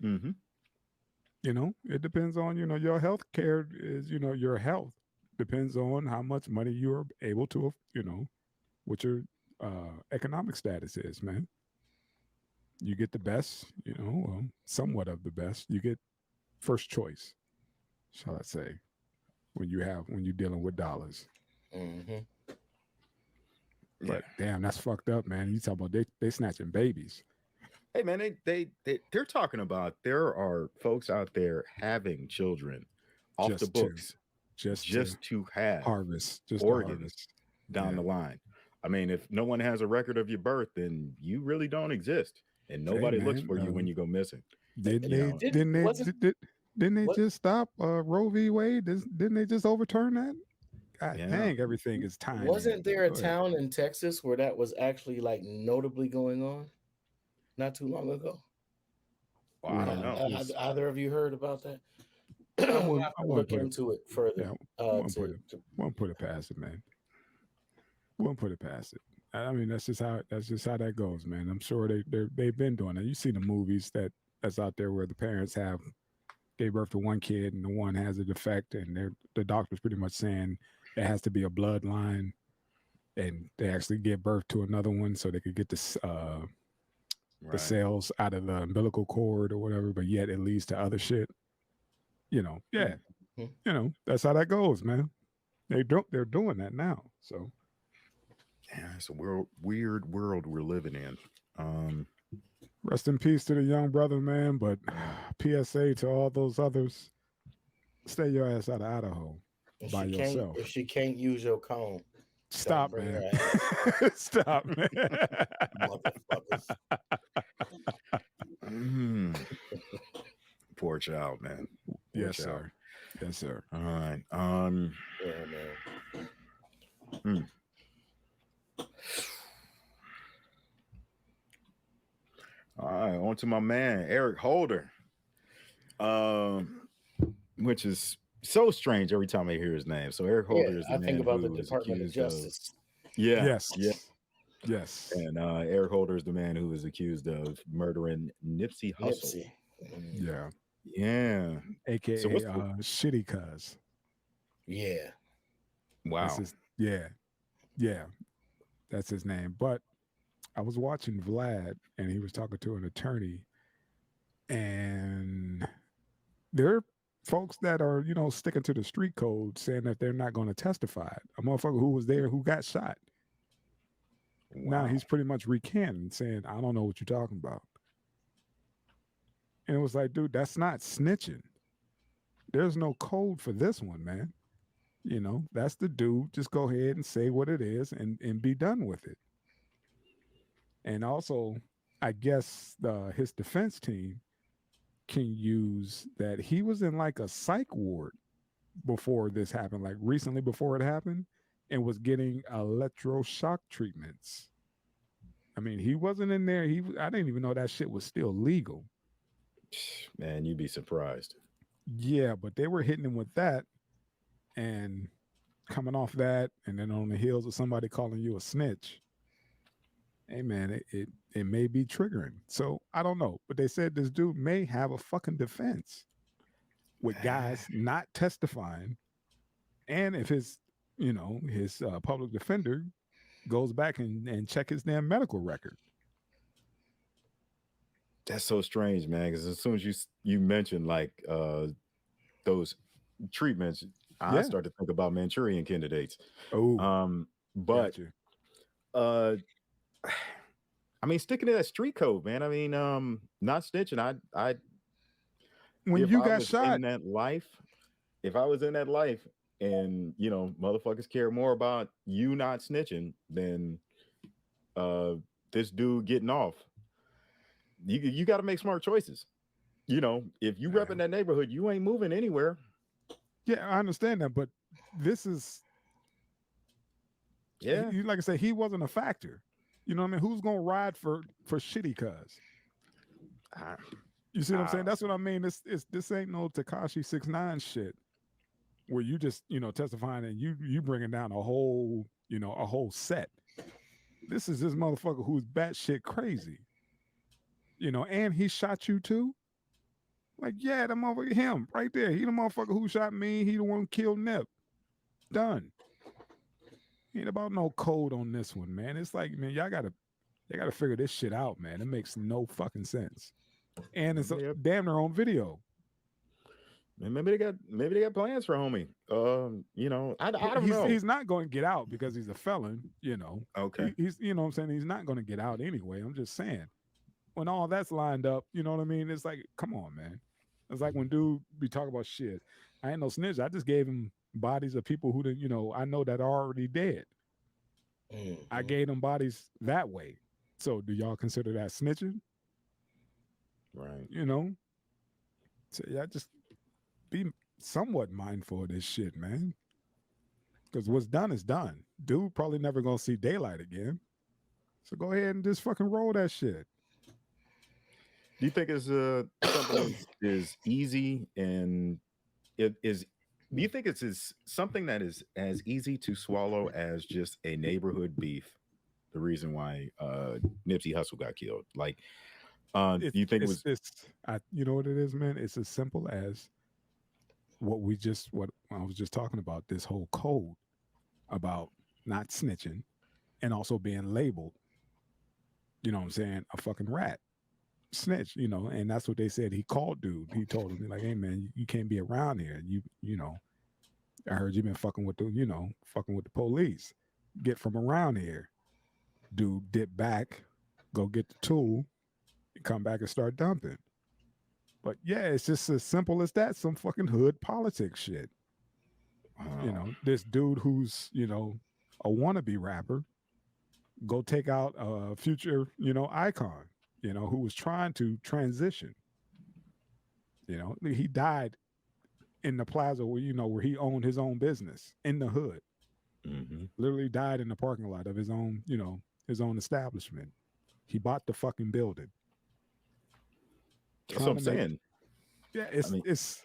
Mm-hmm. You know, it depends on, you know, your health care is, you know, your health depends on how much money you're able to, you know, what your economic status is, man. You get the best, you know, somewhat of the best. You get first choice, shall I say, when you're dealing with dollars. Mm-hmm. But damn, that's fucked up, man. You talk about they snatching babies. Hey man, they're talking about there are folks out there having children off Just the books just to have harvest, organs down the line. I mean, if no one has a record of your birth, then you really don't exist, and nobody looks for you when you go missing. Didn't they just stop Roe v. Wade? Didn't they just overturn that? God dang, everything is time. Wasn't there a town in Texas where that was actually like notably going on not too long ago? Well, I don't know. Either of you heard about that? I will look into it further. Won't put it past it, man. Won't put it past it. I mean, that's just how that goes, man. I'm sure they've been doing it. You see the movies that's out there where the parents gave birth to one kid and the one has a defect, and the doctor's pretty much saying it has to be a bloodline, and they actually give birth to another one so they could get the cells out of the umbilical cord or whatever, but yet it leads to other shit. That's how that goes, man. They're doing that now. So yeah, it's a weird world we're living in. Rest in peace to the young brother, man. But PSA to all those others: stay your ass out of Idaho by yourself. If she can't use your comb, stop, man. Stop, man. Motherfuckers. Poor child, man. Yes, sir. Yes, sir. All right. Yeah, man. All right, on to my man Eric Holder, which is so strange every time I hear his name. So Eric Holder is the man think about the who is Department of accused Justice. Yes. And Eric Holder is the man who is accused of murdering Nipsey Hussle. Yeah. AKA Shitty Cuz. Yeah. Wow. Yeah. That's his name. But I was watching Vlad, and he was talking to an attorney, and there are folks that are, sticking to the street code, saying that they're not going to testify. A motherfucker who was there who got shot. Wow. Now he's pretty much recanting, saying, I don't know what you're talking about. And it was like, dude, that's not snitching. There's no code for this one, man. That's the dude. Just go ahead and say what it is and be done with it. And also, I guess his defense team can use that he was in like a psych ward before this happened, like recently before it happened, and was getting electroshock treatments. I mean, he wasn't in there. I didn't even know that shit was still legal. Man, you'd be surprised. Yeah, but they were hitting him with that, and coming off that, and then on the heels of somebody calling you a snitch. Hey man, it may be triggering. So I don't know, but they said this dude may have a fucking defense with guys not testifying, and if his public defender goes back and check his damn medical record. That's so strange, man. Because as soon as you mentioned like those treatments, I start to think about Manchurian candidates. But I mean, sticking to that street code, man. I mean, not snitching. When you got shot in that life, if I was in that life, and motherfuckers care more about you not snitching than this dude getting off. You got to make smart choices. If you rep in that neighborhood, you ain't moving anywhere. Yeah, I understand that, but this is like I said, he wasn't a factor. You know what I mean? Who's gonna ride for Shitty Cuz? You see what I'm saying? That's what I mean. This ain't no Tekashi 6ix9ine shit where you just testifying and you bringing down a whole set. This is this motherfucker who's batshit crazy. And he shot you too. Like, yeah, that motherfucker, him right there. He the motherfucker who shot me. He the one who killed Nip. Done. Ain't about no code on this one, man. It's like, man, y'all gotta figure this shit out, man. It makes no fucking sense. And it's damn their own video. And maybe they got plans for homie. I don't know. He's not going to get out because he's a felon. Okay. He's what I'm saying. He's not going to get out anyway. I'm just saying. when all that's lined up, you know what I mean? It's like, come on, man. It's like when dude be talking about shit. I ain't no snitch. I just gave him bodies of people who didn't, I know that are already dead. I gave them bodies that way. So do y'all consider that snitching? Right. So yeah, just be somewhat mindful of this shit, man. Because what's done is done. Dude probably never gonna see daylight again. So go ahead and just fucking roll that shit. Do you think it's something is easy and it is? Do you think it's something that is as easy to swallow as just a neighborhood beef? The reason why Nipsey Hussle got killed, like, do you think it was? You know what it is, man? It's as simple as what I was just talking about. This whole code about not snitching and also being labeled. You know what I'm saying? A fucking rat. Snitch, and that's what they said. He called dude. He told him, like, hey man, you can't be around here. I heard you been fucking with the police. Get from around here. Dude dip back, go get the tool, and come back and start dumping. But yeah, it's just as simple as that. Some fucking hood politics shit. This dude who's, a wannabe rapper, go take out a future, icon. Who was trying to transition. He died in the plaza where he owned his own business in the hood. Literally died in the parking lot of his own, his own establishment. He bought the fucking building. That's what I'm saying. Yeah, it's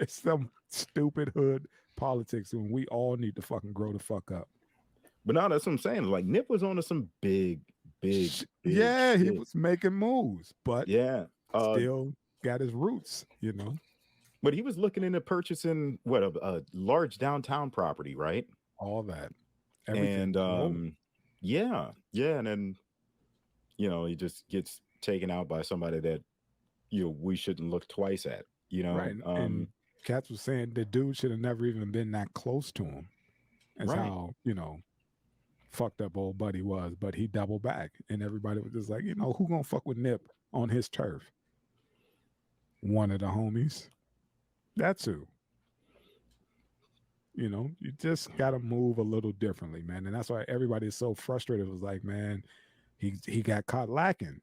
some stupid hood politics when we all need to fucking grow the fuck up. But no, that's what I'm saying. Like Nip was on to some big yeah, shit. He was making moves, but yeah, still got his roots, But he was looking into purchasing a large downtown property, right? All that, everything. And yeah, and then he just gets taken out by somebody that we shouldn't look twice at, Right. And Katz was saying the dude should have never even been that close to him. That's how fucked up old buddy was, but he doubled back, and everybody was just like, who gonna fuck with Nip on his turf? One of the homies. That's who. You just gotta move a little differently, man, and that's why everybody is so frustrated. It was like, man, he got caught lacking.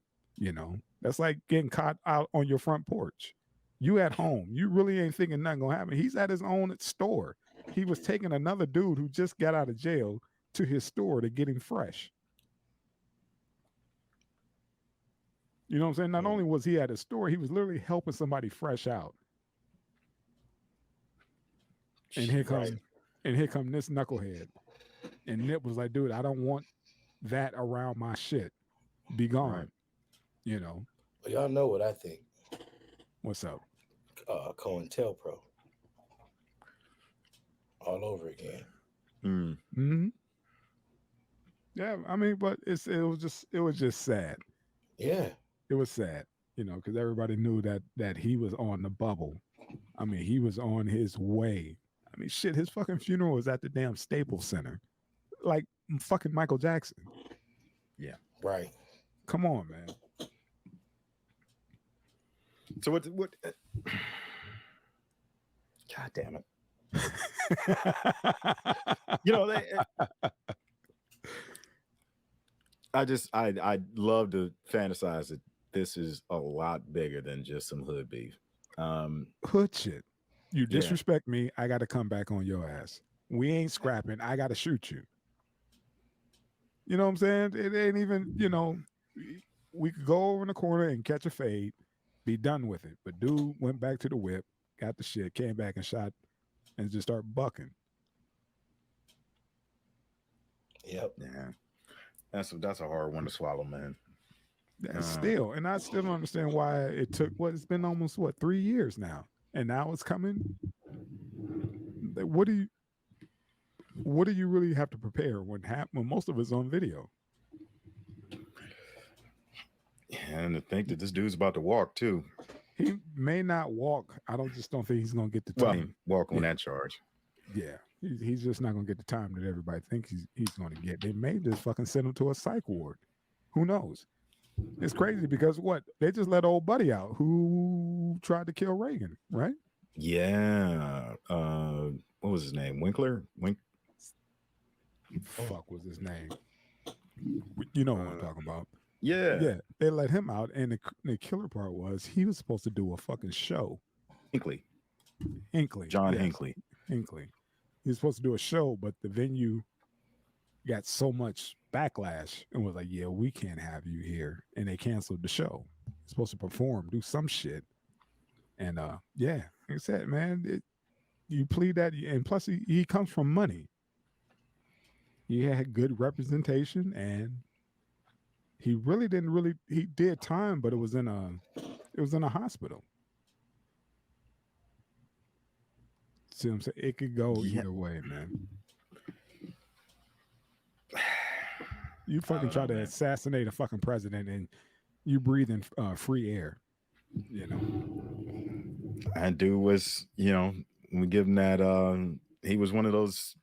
That's like getting caught out on your front porch. You at home, you really ain't thinking nothing gonna happen. He's at his own store. He was taking another dude who just got out of jail to his store to get him fresh. You know what I'm saying? Not only was he at his store, he was literally helping somebody fresh out. And here comes this knucklehead. And Nip was like, dude, I don't want that around my shit. Be gone. Well, y'all know what I think. What's up? COINTELPRO. All over again. Mm-hmm. Yeah, I mean, but it was just sad. Yeah. It was sad, because everybody knew that he was on the bubble. I mean, he was on his way. I mean, shit, his fucking funeral was at the damn Staples Center. Like fucking Michael Jackson. Yeah. Right. Come on, man. So what God damn it. I'd love to fantasize that this is a lot bigger than just some hood beef. Hood shit. You disrespect me, I got to come back on your ass. We ain't scrapping. I got to shoot you. You know what I'm saying? It ain't even, we could go over in the corner and catch a fade, be done with it. But dude went back to the whip, got the shit, came back and shot and just start bucking. Yep. Yeah. That's a hard one to swallow, man. Still, and I still don't understand why it took it's been almost 3 years now, and now it's coming. What do you really have to prepare when most of it's on video? And to think that this dude's about to walk too. He may not walk. I don't think he's gonna get the time. Walk on that charge. Yeah, he's just not gonna get the time that everybody thinks he's gonna get. They may just fucking send him to a psych ward. Who knows? It's crazy because what? They just let old buddy out who tried to kill Reagan, right? Yeah. What was his name? Winkler? Fuck was his name? You know what I'm talking about. Yeah. Yeah. They let him out, and the killer part was he was supposed to do a fucking show. Hinckley. John yes. Hinckley. He was supposed to do a show, but the venue got so much backlash and was like, yeah, we can't have you here. And they canceled the show. He's supposed to perform, do some shit. And yeah, like I said, man, you plead that, and plus he comes from money. He had good representation, and he really didn't he did time, but it was in a hospital. See what I'm saying? It could go either way, man. You fucking try to assassinate a fucking president, and you breathe in free air. You know. And dude was, we give him that. He was one of those,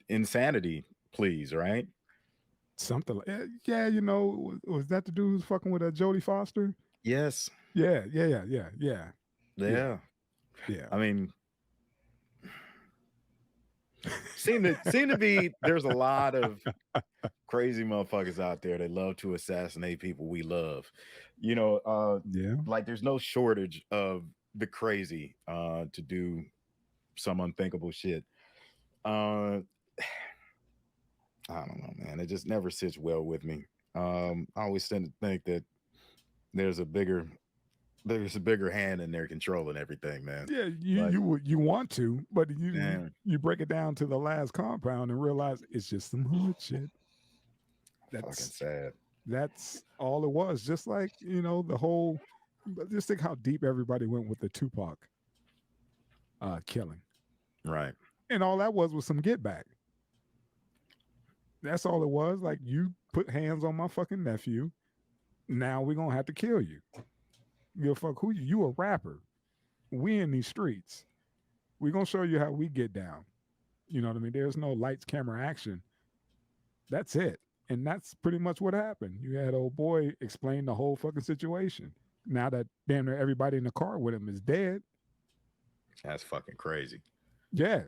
insanity pleas, right? Something like, yeah, was that the dude who's fucking with Jodie Foster? Yes. Yeah. I mean, seem to be there's a lot of crazy motherfuckers out there that love to assassinate people we love. Like there's no shortage of the crazy to do some unthinkable shit. I don't know, man. It just never sits well with me. I always tend to think that there's a bigger hand in there controlling everything, man. Yeah, you want to, but you break it down to the last compound and realize it's just some hood shit. That's fucking sad. That's all it was. Just like, the whole, just think how deep everybody went with the Tupac killing. Right. And all that was some get back. That's all it was. Like, you put hands on my fucking nephew. Now we're going to have to kill you. You fuck who you a rapper. We in these streets. We're going to show you how we get down. You know what I mean? There's no lights, camera, action. That's it. And that's pretty much what happened. You had old boy explain the whole fucking situation. Now that damn near everybody in the car with him is dead. That's fucking crazy. Yeah.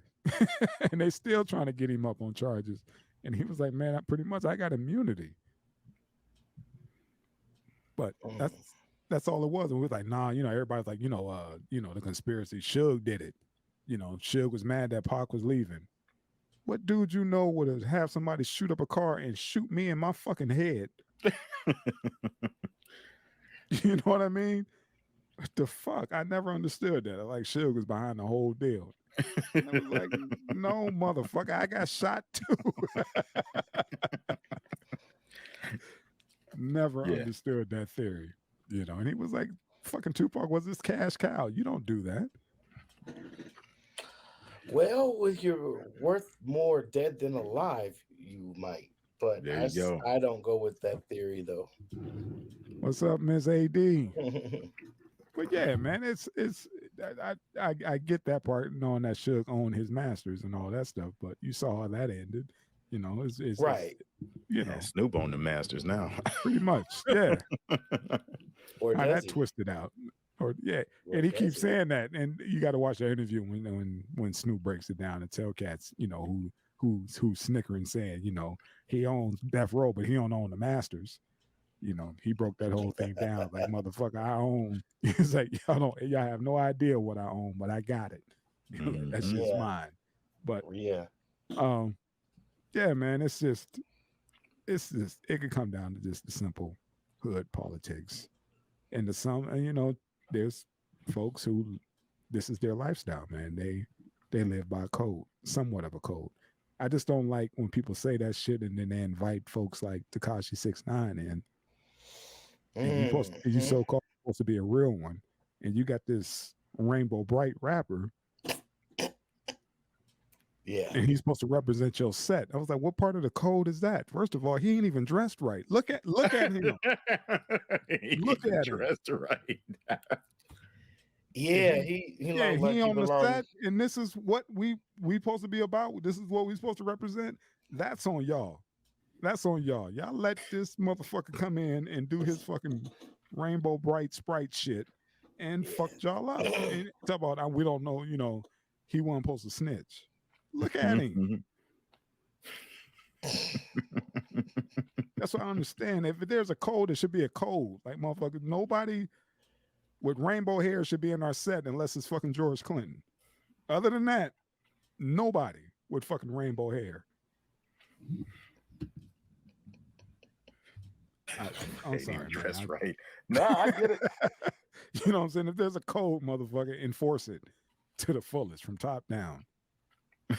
And they still trying to get him up on charges. And he was like, man, I got immunity. But that's all it was. And we was like, nah, everybody's like, the conspiracy. Suge did it. Suge was mad that Pac was leaving. What dude would have somebody shoot up a car and shoot me in my fucking head? You know what I mean? What the fuck? I never understood that. Like, Suge was behind the whole deal. And I was like, no, motherfucker, I got shot too. Never understood that theory. And he was like, fucking Tupac was this cash cow. You don't do that. Well, if you're worth more dead than alive, you might. But I don't go with that theory, though. What's up, Miss AD? But yeah, man, I get that part, knowing that Suge owned his masters and all that stuff. But you saw how that ended. It's right. Snoop owned the masters now. Pretty much, yeah. Or how that twisted out. And he keeps saying that, and you got to watch the interview when Snoop breaks it down and tell cats, who's snickering, saying, he owns Death Row, but he don't own the masters. He broke that whole thing down. Like, motherfucker, I own. He's like, y'all have no idea what I own, but I got it. That shit's mine. But yeah, man, it's just it could come down to just the simple hood politics, and there's folks who this is their lifestyle, man. They live by a code, somewhat of a code. I just don't like when people say that shit and then they invite folks like Tekashi 6ix9ine in. And you so-called supposed to be a real one, and you got this Rainbow Bright rapper. Yeah. And he's supposed to represent your set. I was like, what part of the code is that? First of all, he ain't even dressed right. Look at him. Look at him. Dressed right. Yeah, he on the set, and this is what we supposed to be about. This is what we supposed to represent. That's on y'all. That's on y'all. Y'all let this motherfucker come in and do his fucking rainbow bright sprite shit and fucked y'all up. And talk about we don't know, he wasn't supposed to snitch. Look at him. That's what I understand. If there's a code, it should be a code. Like, motherfucker, nobody with rainbow hair should be in our set unless it's fucking George Clinton. Other than that, nobody with fucking rainbow hair. I'm sorry. That's right. No, I get it. You know what I'm saying? If there's a code, motherfucker, enforce it to the fullest from top down.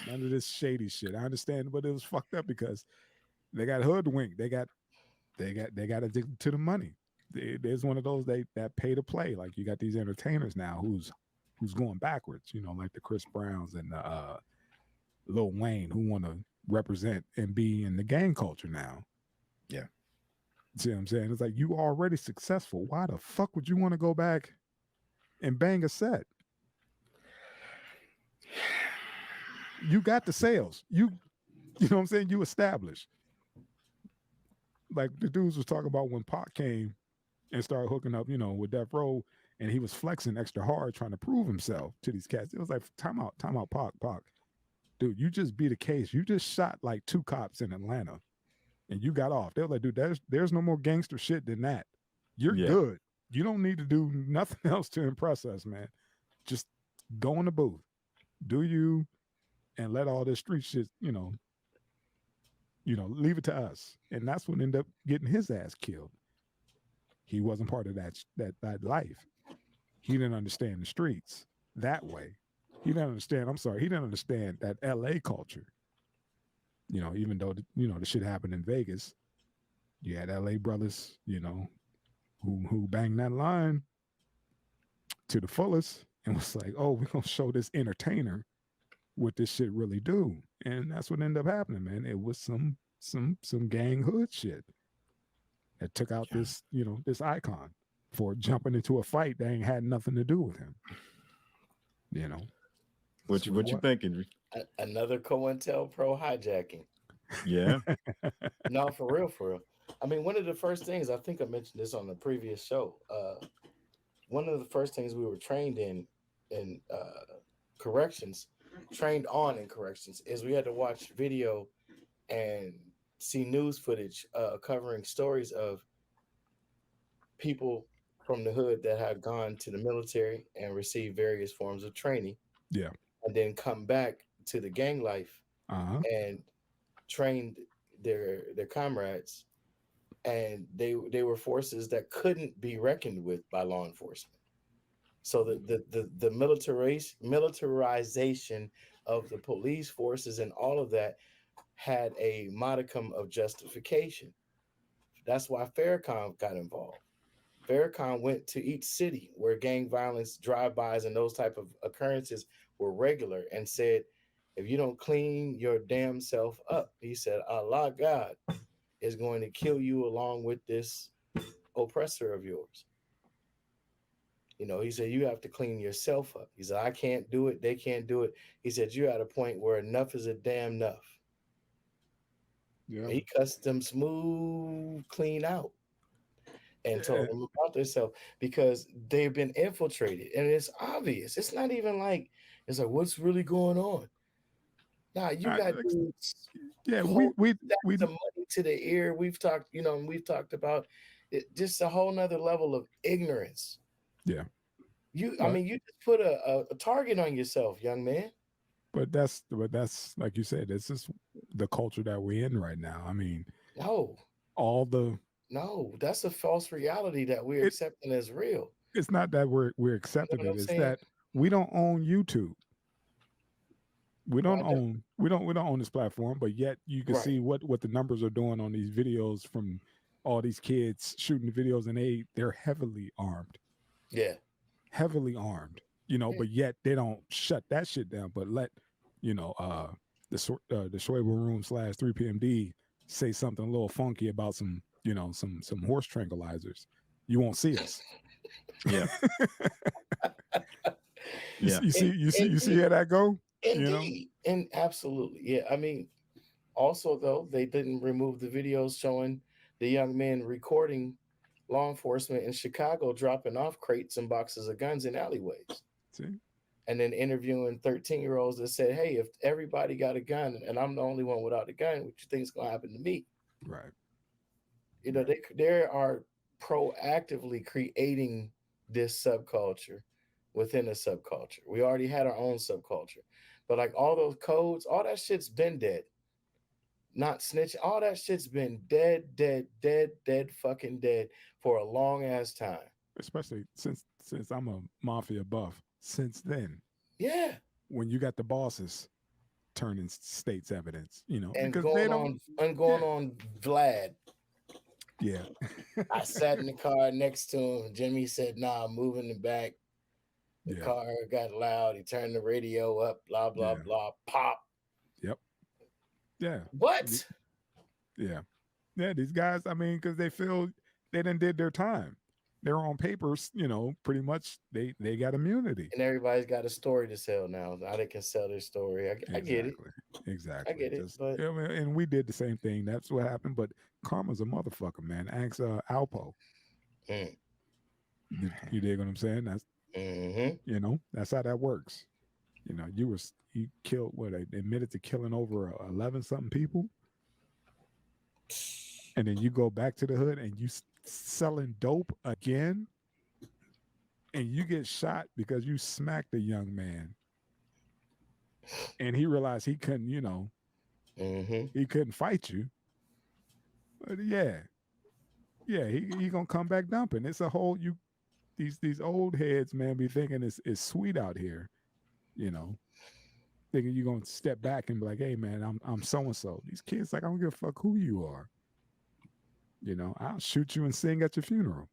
None of this shady shit. I understand, but it was fucked up because they got hoodwinked. They got addicted to the money. There's one of those that pay to play. Like, you got these entertainers now who's going backwards. Like the Chris Browns and the Lil Wayne, who want to represent and be in the gang culture now. Yeah. See what I'm saying? It's like, you already successful. Why the fuck would you want to go back and bang a set? You got the sales. You know what I'm saying? You established. Like the dudes was talking about when Pac came and started hooking up, with Death Row, and he was flexing extra hard trying to prove himself to these cats. It was like, time out, Pac. Dude, you just beat a case. You just shot like 2 cops in Atlanta and you got off. They were like, dude, there's no more gangster shit than that. You're good. You don't need to do nothing else to impress us, man. Just go in the booth. Do you, and let all this street shit, leave it to us. And that's what ended up getting his ass killed. He wasn't part of that life. He didn't understand the streets that way. He didn't understand that LA culture. Even though the shit happened in Vegas, you had LA brothers, who banged that line to the fullest and was like, oh, we're gonna show this entertainer what this shit really do. And that's what ended up happening, man. It was some gang hood shit that took out this icon for jumping into a fight that ain't had nothing to do with him. What you thinking? Another COINTELPRO hijacking. Yeah. No, for real. I mean, one of the first things, I think I mentioned this on the previous show. One of the first things we were trained in corrections, is we had to watch video and see news footage covering stories of people from the hood that had gone to the military and received various forms of training. Yeah. And then come back to the gang life and trained their comrades. And they were forces that couldn't be reckoned with by law enforcement. So the militarization of the police forces and all of that had a modicum of justification. That's why Farrakhan got involved. Farrakhan went to each city where gang violence, drive-bys, and those type of occurrences were regular and said, if you don't clean your damn self up, he said, Allah God is going to kill you along with this oppressor of yours. He said, you have to clean yourself up. He said, I can't do it. They can't do it. He said, you're at a point where enough is a damn enough. Yeah. And he cussed them smooth, clean out and told them about themselves because they've been infiltrated. And it's obvious. It's not even like, it's like, what's really going on? Nah, you got dudes. Yeah, we the money to the ear. We've talked about it, just a whole nother level of ignorance. Yeah. You just put a target on yourself, young man. But that's like you said, this is the culture that we're in right now. I mean, that's a false reality that we're accepting as real. It's not that we're accepting it. It's that we don't own YouTube. We don't own this platform, but yet you can see what the numbers are doing on these videos from all these kids shooting videos, and they're heavily armed. Yeah. Heavily armed, but yet they don't shut that shit down. But let, the Schwable Room /3PMD say something a little funky about some horse tranquilizers. You won't see us. Yeah. You see how that go? Indeed. And absolutely. Yeah. I mean, Also, though, they didn't remove the videos showing the young men recording law enforcement in Chicago dropping off crates and boxes of guns in alleyways. See? And then interviewing 13-year-olds that said, hey, if everybody got a gun and I'm the only one without a gun, what you think is going to happen to me? Right. You know, they are proactively creating this subculture within a subculture. We already had our own subculture. But like all those codes, all that shit's been dead. Not snitch. All that shit's been dead, fucking dead for a long ass time. Especially since I'm a mafia buff. Since then, yeah, when you got the bosses turning state's evidence, you know, and because going they don't, on Vlad. Yeah, I sat in the car next to him. Jimmy said, "Nah, I'm moving the back." The car got loud. He turned the radio up. Blah blah blah. Pop. Yep. Yeah. What? Yeah. Yeah. These guys. I mean, because they feel they done did their time. They're on papers, you know, pretty much they got immunity. And everybody's got a story to sell now. Now they can sell their story. I get it. Exactly. I get it. But yeah, and we did the same thing. That's what happened. But karma's a motherfucker, man. Ask Alpo. You dig what I'm saying? That's you know, that's how that works. You know, you killed admitted to killing over 11 something people. And then you go back to the hood and you selling dope again, and you get shot because you smacked a young man, and he realized he couldn't, you know, he couldn't fight you. But he gonna come back dumping. It's a whole these old heads, man, be thinking it's sweet out here, you know, thinking you're gonna step back and be like, hey man, I'm so and so. These kids like, I don't give a fuck who you are. You know, I'll shoot you and sing at your funeral.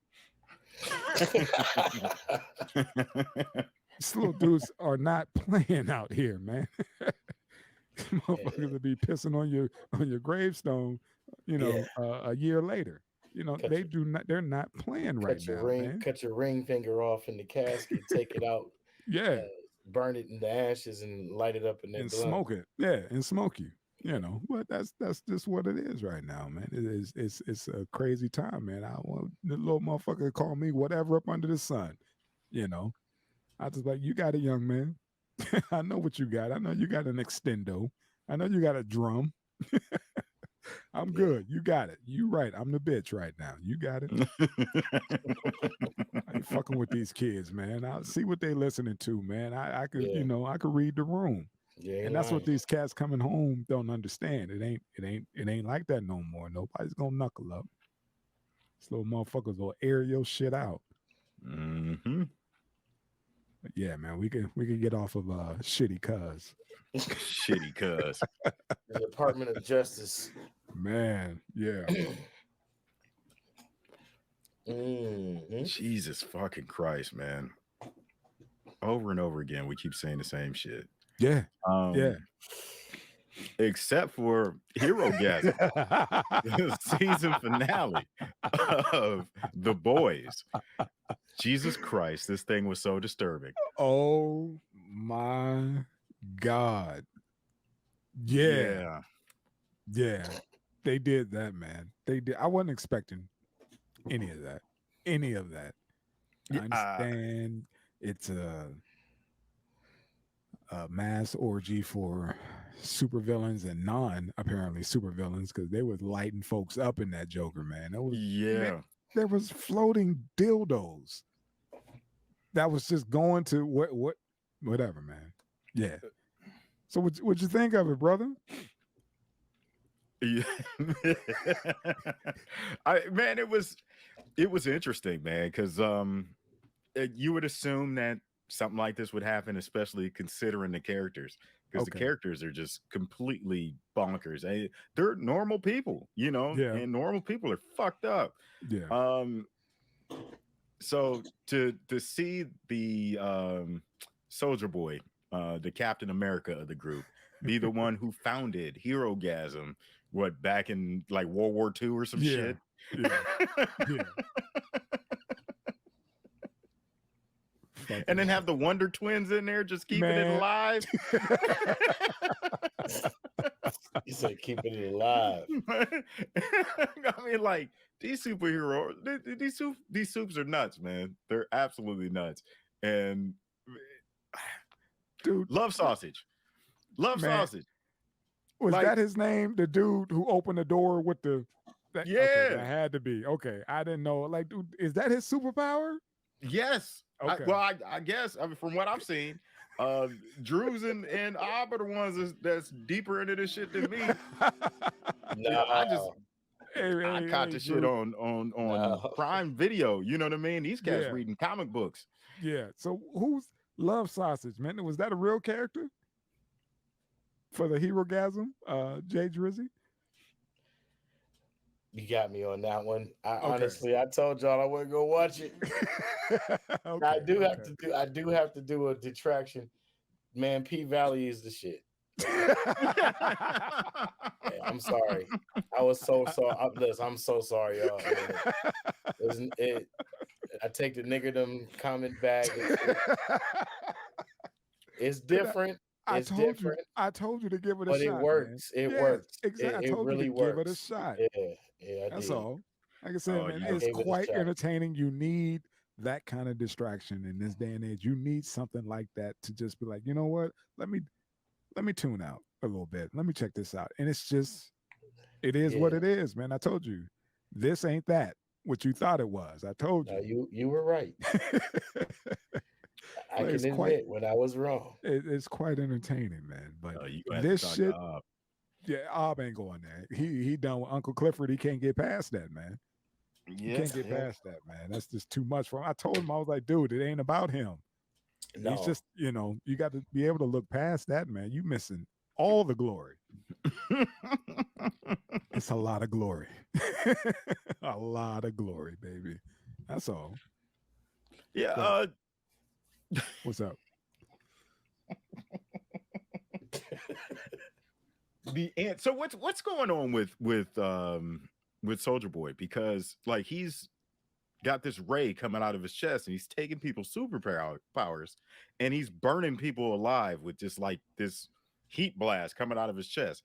These little dudes are not playing out here, man. Motherfuckers will be pissing on your gravestone, you know, a year later. You know, they're not playing right now. Man. Cut your ring finger off in the casket, take it out. Burn it in the ashes and light it up in that and smoke it. Yeah, and smoke you. You know, but that's just what it is right now, man. It's a crazy time, man. I want the little motherfucker to call me whatever up under the sun. You know, I just like, you got it, young man. I know what you got. I know you got an extendo. I know you got a drum. I'm good. You got it. You right. I'm the bitch right now. You got it. I ain't fucking with these kids, man. I see what they listening to, man. I could, you know, I could read the room. Yeah, and that's what these cats coming home don't understand. It ain't like that no more. Nobody's gonna knuckle up. These little motherfuckers will air your shit out. But yeah, man, we can get off of shitty cuz. Shitty cuz. The Department of Justice. Man, yeah. Jesus fucking Christ, man. Over and over again, we keep saying the same shit. Yeah. Except for Herogasm, the season finale of The Boys. Jesus Christ, this thing was so disturbing. Oh my God. Yeah. They did that, man. They did. I wasn't expecting any of that. I understand it's a mass orgy for supervillains and non-apparently supervillains, because they was lighting folks up in that Joker, man. It was, man, there was floating dildos that was just going to whatever, man. Yeah. So what'd you think of it, brother? Yeah. Man, it was interesting, man, because you would assume that something like this would happen, especially considering the characters, because the characters are just completely bonkers. They're normal people, you know, and normal people are fucked up. Yeah. So to see the Soldier Boy, the Captain America of the group, be the one who founded Herogasm, back in like World War II or some shit. Yeah. And then have the Wonder Twins in there just keeping it alive. He said keeping it alive. I mean, like these superheroes, these soups are nuts, man. They're absolutely nuts. And dude, love sausage. Love sausage. Was that his name? The dude who opened the door with the yeah, okay, that had to be. Okay, I didn't know. Like, dude, is that his superpower? Yes. Okay. I guess. I mean, from what I've seen, Drews and Ob are the ones that's deeper into this shit than me. No, I caught the shit on Prime Video. You know what I mean? These cats reading comic books. Yeah. So who's Love Sausage, man? Was that a real character for the Herogasm, Jay Drizzy? You got me on that one. Honestly, I told y'all I wasn't gonna watch it. Okay, I do have to do a detraction. Man, P Valley is the shit. Yeah, I'm sorry. I was so sorry. I'm so sorry, y'all. I take the niggerdom comment back. It's different. I told you to give it a shot. But it works. Man. It works. Exactly. It really works. Give it a shot. Yeah. That's all. Like I said, man, it's quite entertaining. You need that kind of distraction in this day and age. You need something like that to just be like, you know what? Let me tune out a little bit. Let me check this out. And it's just, it is what it is, man. I told you, this ain't that what you thought it was. I told you. No, you were right. I can admit when I was wrong. It's quite entertaining, man. But this shit, Ob ain't going there. He done with Uncle Clifford. He can't get past that, man. He can't get past that, man. That's just too much for him. I told him, I was like, dude, it ain't about him. No. He's just, you got to be able to look past that, man. You missing all the glory. It's a lot of glory. A lot of glory, baby. That's all. Yeah. What's up? So what's going on with Soulja Boy? Because like he's got this ray coming out of his chest and he's taking people's superpowers and he's burning people alive with just like this heat blast coming out of his chest.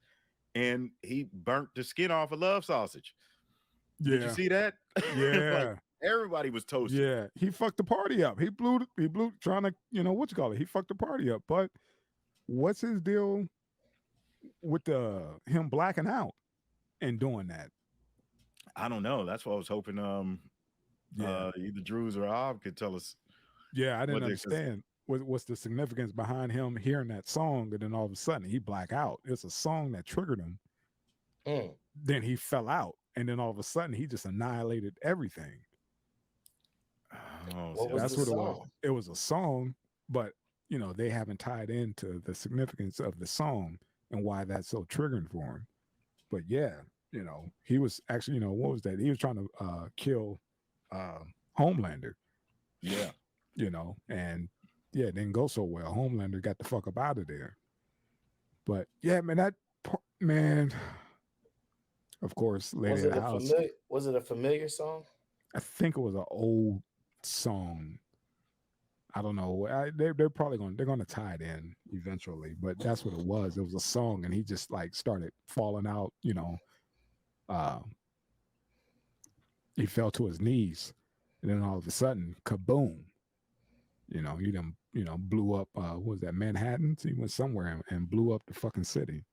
And he burnt the skin off a love sausage. Yeah. Did you see that? Yeah. Like, everybody was toasted. Yeah, he fucked the party up. He blew trying to, he fucked the party up. But what's his deal with him blacking out and doing that? I don't know. That's what I was hoping either Drews or Ob could tell us. Yeah, I didn't understand what's the significance behind him hearing that song and then all of a sudden he black out. It's a song that triggered him. Then he fell out and then all of a sudden he just annihilated everything. That's what it was. It was a song, but they haven't tied into the significance of the song and why that's so triggering for him. But yeah, he was actually, what was that? He was trying to kill Homelander. Yeah. And yeah, it didn't go so well. Homelander got the fuck up out of there. But yeah, man, of course, Lady of the House. Was it a familiar song? I think it was an old song. I don't know. They're probably going to tie it in eventually, but that's what it was. It was a song, and he just like started falling out. He fell to his knees, and then all of a sudden, kaboom! He done blew up. What was that, Manhattan? So he went somewhere and blew up the fucking city.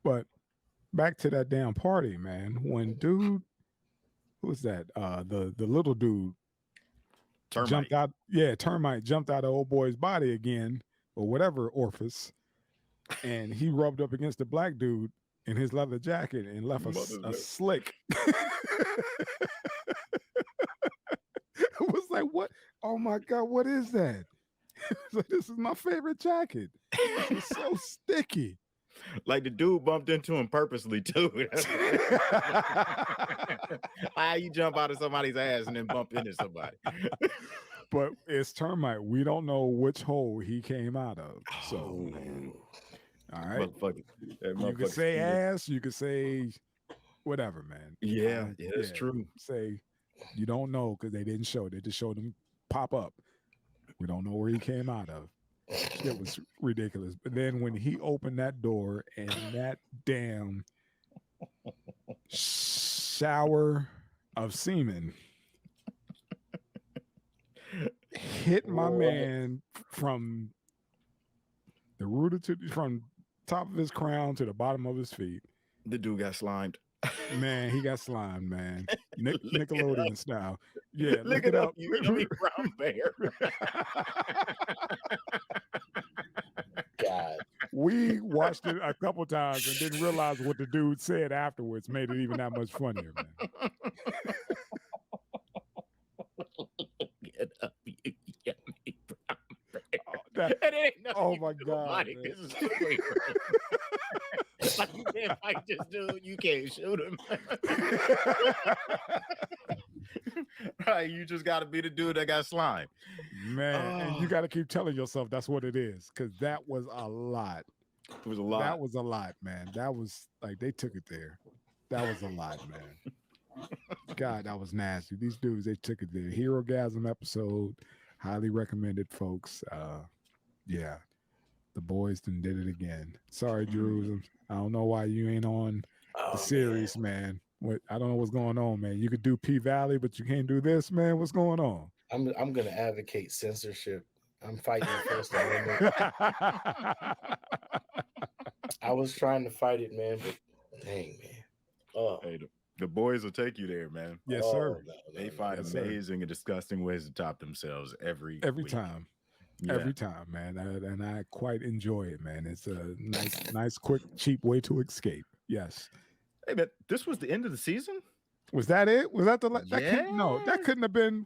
But back to that damn party, man. When dude. Who was that? The little dude Termite. jumped out. Yeah, Termite jumped out of old boy's body again, or whatever orifice, and he rubbed up against the black dude in his leather jacket and left a slick. It was like, what? Oh my God, what is that? Like, this is my favorite jacket. It's so sticky. Like the dude bumped into him purposely too. You jump out of somebody's ass and then bump into somebody. But it's Termite. We don't know which hole he came out of. So, all right. You could say ass. You could say whatever, man. Yeah, that's true. Say you don't know because they didn't show. They just showed him pop up. We don't know where he came out of. Shit was ridiculous. But then when he opened that door and that damn shower of semen hit my man from the from top of his crown to the bottom of his feet. The dude got slimed. Man, he got slimed, man. Nickelodeon style. Yeah, look it up. You yummy brown bear. God. We watched it a couple times and didn't realize what the dude said afterwards made it even that much funnier, man. Get up, you yummy brown bear. Oh my God. This is like you can't fight this dude, you can't shoot him. Right, you just got to be the dude that got slime, man. And you got to keep telling yourself that's what it is, because that was a lot. It was a lot. That was a lot, man. That was like they took it there. That was a lot, man. God, that was nasty. These dudes, they took it there. Herogasm episode, highly recommended, folks. Yeah, the boys done did it again. Sorry, Drew. I don't know why you ain't on the series, man. What I don't know what's going on, man. You could do P Valley, but you can't do this, man. What's going on? I'm gonna advocate censorship. I'm fighting the First Amendment. I was trying to fight it, man, but dang, man. Oh, hey, the boys will take you there, man. Yes, sir. They find amazing and disgusting ways to top themselves every week. Time. Yeah. Every time, man. And I quite enjoy it, man. It's a nice, quick, cheap way to escape. Yes. Hey, but this was the end of the season? Was that it? Was that the yeah. No, that couldn't have been.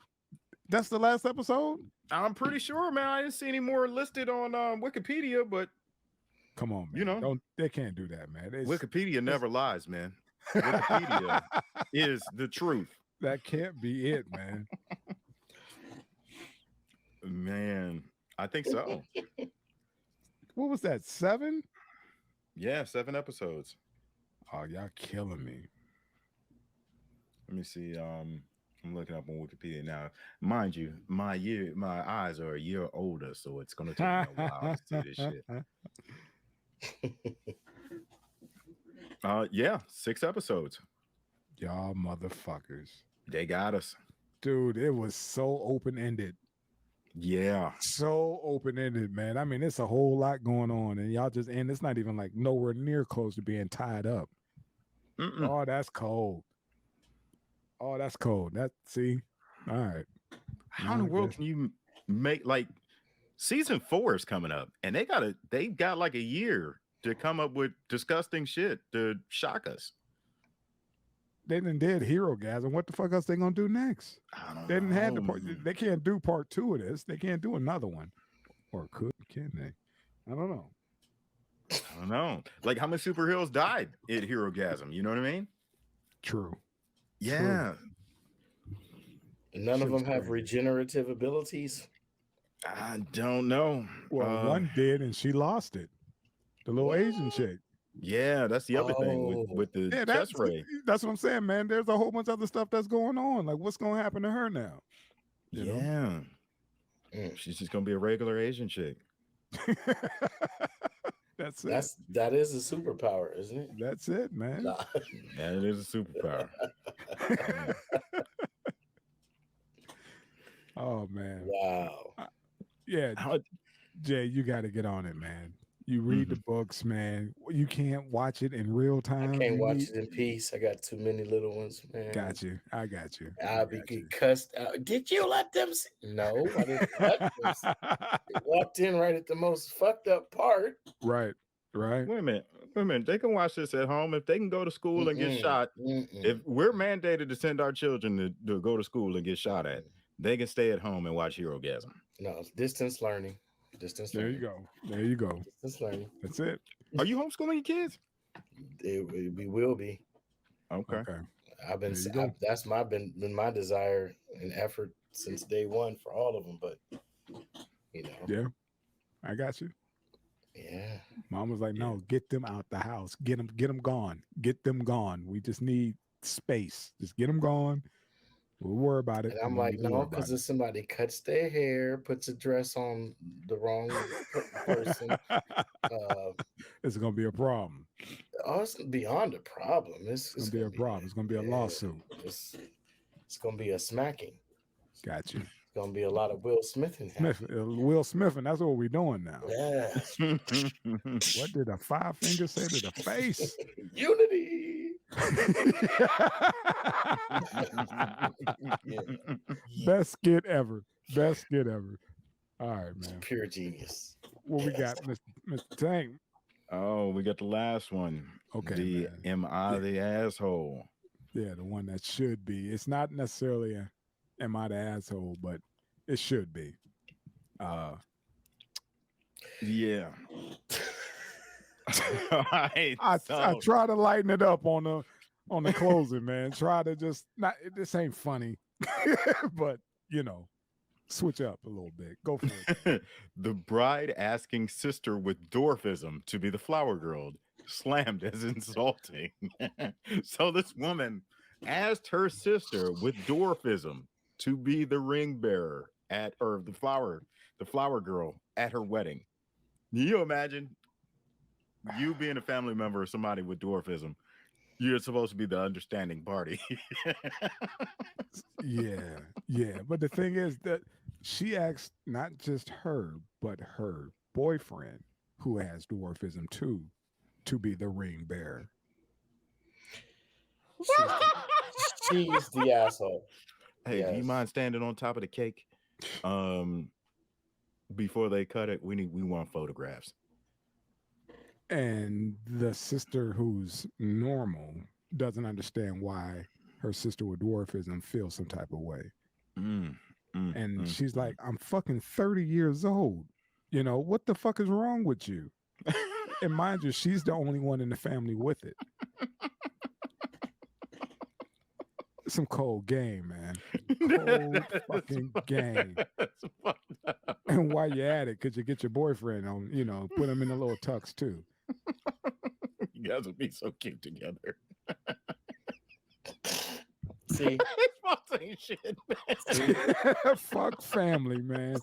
That's the last episode? I'm pretty sure, man. I didn't see any more listed on Wikipedia, but come on, man. You know, they can't do that, man. Wikipedia never lies, man. Wikipedia is the truth. That can't be it, man. Man, I think so. What was that? 7? Yeah, 7 episodes. Oh, y'all killing me. Let me see. I'm looking up on Wikipedia now. Mind you, my eyes are a year older, so it's gonna take me a while to see this shit. Yeah, 6 episodes. Y'all motherfuckers. They got us. Dude, it was so open-ended. Yeah. So open-ended, man. I mean, it's a whole lot going on, and it's not even like nowhere near close to being tied up. Oh, that's cold. Oh, that's cold. See? All right. How in the world can you make, like, season 4 is coming up, and they got like a year to come up with disgusting shit to shock us. They done did Herogasm. What the fuck else they gonna do next? I don't they didn't know. have the part. They can't do part 2 of this. They can't do another one, or can they? I don't know. Like, how many superheroes died in Herogasm? You know what I mean? True. Yeah. And none of them have regenerative abilities. I don't know. Well, one did, and she lost it. The little Asian chick. Yeah, that's the other thing with the chest ray. That's what I'm saying, man. There's a whole bunch of other stuff that's going on. Like, what's going to happen to her now? You know? She's just going to be a regular Asian chick. That is a superpower, isn't it? That's it, man. Nah. Yeah, it is a superpower. Oh man! Wow. Yeah, Jay, you got to get on it, man. You read the books, man. You can't watch it in real time. I can't watch it in peace. I got too many little ones, man. Got you. I got you. I'll be cussed out. Did you let them see? No, I didn't let them see. They walked in right at the most fucked up part. Right. Wait a minute. They can watch this at home. If they can go to school and get shot, if we're mandated to send our children to go to school and get shot at, they can stay at home and watch Herogasm. No, distance learning. There you go. Distance learning. That's it. Are you homeschooling your kids? We will be. Okay. I've been. That's been my desire and effort since day one for all of them. But you know. Yeah, I got you. Yeah. Mom was like, "No, get them out the house. Get them gone. Get them gone. We just need space. Just get them gone. We'll worry about it. And I'm like, no, because if somebody cuts their hair, puts a dress on the wrong person, it's gonna be a problem. Oh, it's beyond a problem. It's gonna be a problem. It's gonna be a lawsuit. It's gonna be a smacking. Got you. It's gonna be a lot of Will Smithing. Will Smithing. That's what we're doing now. Yeah. What did a 5 finger say to the face? Unity. Best skit ever. Best skit ever. All right, man. Pure genius. What we got, Mr. Tank? Oh, we got the last one. Okay. Am I the asshole? Yeah, the one that should be. It's not necessarily am I the asshole, but it should be. Yeah. I try to lighten it up on the closing, man. Try to just not. This ain't funny, but switch up a little bit. Go for it. The bride asking sister with dwarfism to be the flower girl slammed as insulting. So this woman asked her sister with dwarfism to be the ring bearer the flower girl at her wedding. Can you imagine you being a family member of somebody with dwarfism? You're supposed to be the understanding party. Yeah. But the thing is that she asked not just her, but her boyfriend, who has dwarfism too, to be the ring bearer. She's the asshole. Hey, yes. Do you mind standing on top of the cake? Before they cut it, we want photographs. And the sister who's normal doesn't understand why her sister with dwarfism feels some type of way. And she's like, I'm fucking 30 years old. What the fuck is wrong with you? And mind you, she's the only one in the family with it. Some cold game, man. Cold fucking game. And while you're at it, could you get your boyfriend on, put him in a little tux too? You guys would be so cute together. See? Shit, man. Fuck family, man.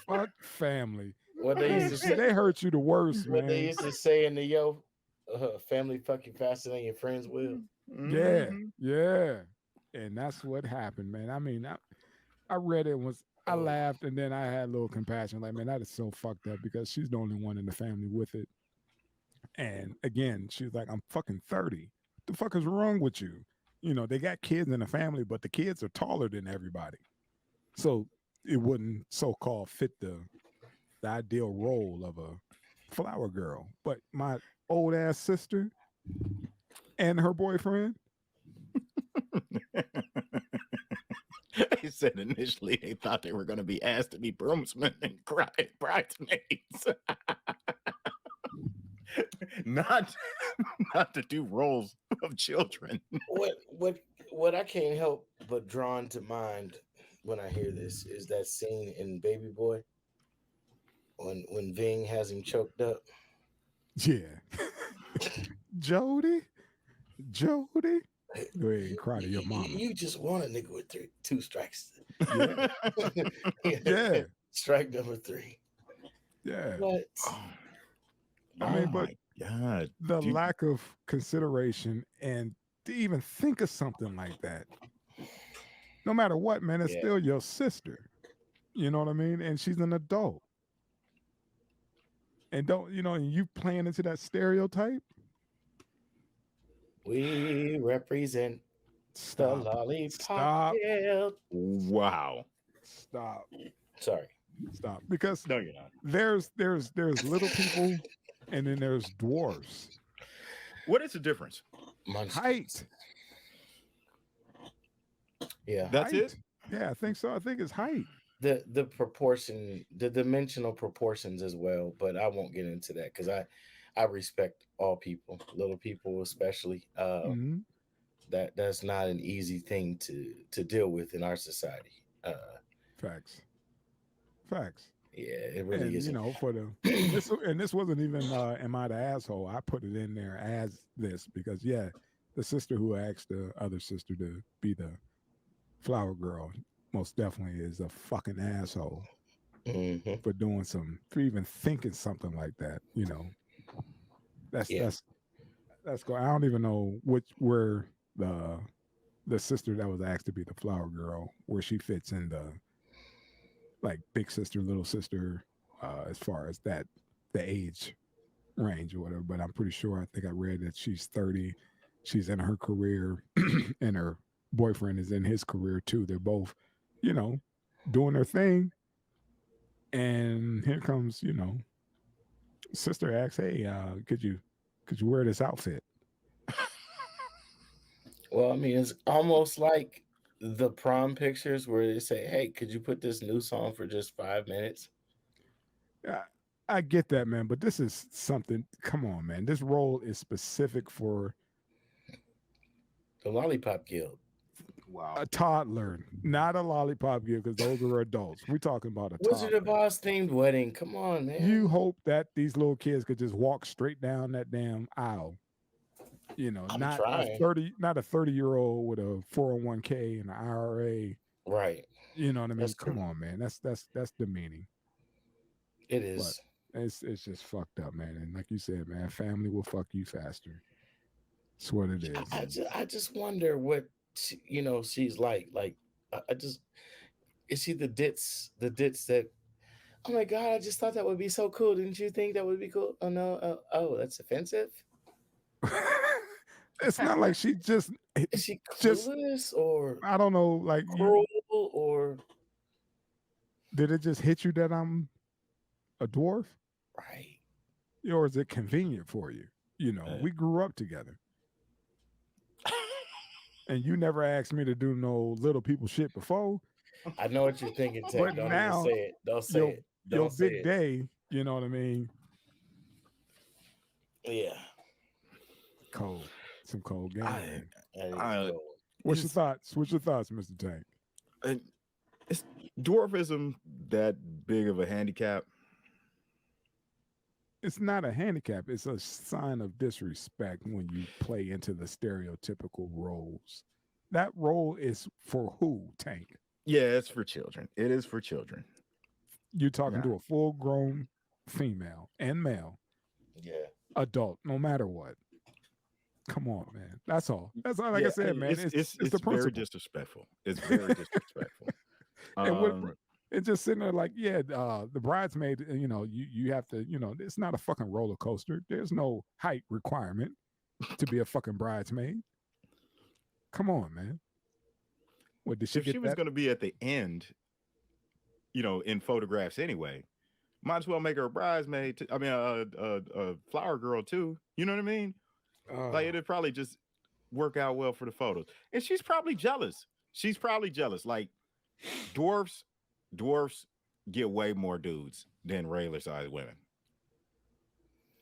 Fuck family. What they used to say, they hurt you the worst, man. What they used to say in the family fuck you faster than your friends will. Yeah. And that's what happened, man. I mean, I read it I laughed, and then I had a little compassion. Like, man, that is so fucked up because she's the only one in the family with it. And again, she's like, I'm fucking 30. What the fuck is wrong with you? They got kids in the family, but the kids are taller than everybody. So it wouldn't so-called fit the ideal role of a flower girl. But my old ass sister and her boyfriend. They said initially they thought they were going to be asked to be groomsmen and bridesmaids. not to do roles of children. What I can't help but drawn to mind when I hear this is that scene in Baby Boy when Ving has him choked up. Yeah. Jody. Go ahead and cry to your mama. You just want a nigga with 2 strikes. Yeah. Yeah. Strike number 3. Yeah. What? But God, the lack of consideration and to even think of something like that. No matter what, man, it's still your sister. You know what I mean? And she's an adult. And you playing into that stereotype. We represent the lollipop. Stop. Wow. Stop. Sorry. Stop. Because no, you're not. There's little people and then there's dwarfs. What is the difference? Height. Yeah. That's height. it? Yeah, I think so. I think it's height. The proportion, the dimensional proportions as well, but I won't get into that because I respect all people, little people especially. That's not an easy thing to deal with in our society. Facts. Yeah, it really is. For this wasn't even am I the asshole? I put it in there as this because the sister who asked the other sister to be the Flower Girl most definitely is a fucking asshole for even thinking something like that. You know, that's go. I don't even know where the sister that was asked to be the Flower Girl, where she fits in the like big sister, little sister, as far as the age range or whatever. But I'm pretty sure, I think I read that she's 30. She's in her career and her boyfriend is in his career too. They're both, you know, doing their thing. And here comes, you know, sister asks, hey, could you wear this outfit? Well, I mean, it's almost like the prom pictures where they say, hey, could you put this new song for just 5 minutes? Yeah, I get that, man, but this is something, come on, man. This role is specific for the Lollipop Guild. Wow. A toddler, not a Lollipop Guild, because those are adults. We're talking about a Wizard of Oz themed wedding. Come on, man. You hope that these little kids could just walk straight down that damn aisle. You know, not a 30-year-old with a 401k and an IRA. Right. You know what I mean? Come on, man. That's demeaning. It is. But it's just fucked up, man. And like you said, man, family will fuck you faster. That's what it is. I just wonder what she's like. Like, is she the ditz that? Oh my God! I just thought that would be so cool. Didn't you think that would be cool? Oh no! Oh, that's offensive. It's not like she just is she clueless or I don't know, like cruel or did it just hit you that I'm a dwarf? Right. Or is it convenient for you? You know, we grew up together. And you never asked me to do no little people shit before. I know what you're thinking, Ted. But don't now, even say it. Don't say it. Don't your say big it. day, you know what I mean? Yeah. Cold. Some cold game. What's your thoughts? What's your thoughts, Mr. Tank? Is dwarfism that big of a handicap? It's not a handicap. It's a sign of disrespect when you play into the stereotypical roles. That role is for who, Tank? Yeah, it's for children. It is for children. You're talking to a full-grown female and male. Yeah. Adult, no matter what. Come on, man. That's all. That's all. Like I said, man, it's the principle. Very disrespectful. It's very disrespectful. It's just sitting there like, the bridesmaid, you know, you have to, you know, it's not a fucking roller coaster. There's no height requirement to be a fucking bridesmaid. Come on, man. What did she if she was going to be at the end, you know, in photographs anyway, might as well make her a bridesmaid. A flower girl too. You know what I mean? Like it'd probably just work out well for the photos. And she's probably jealous. Like dwarfs get way more dudes than regular sized women.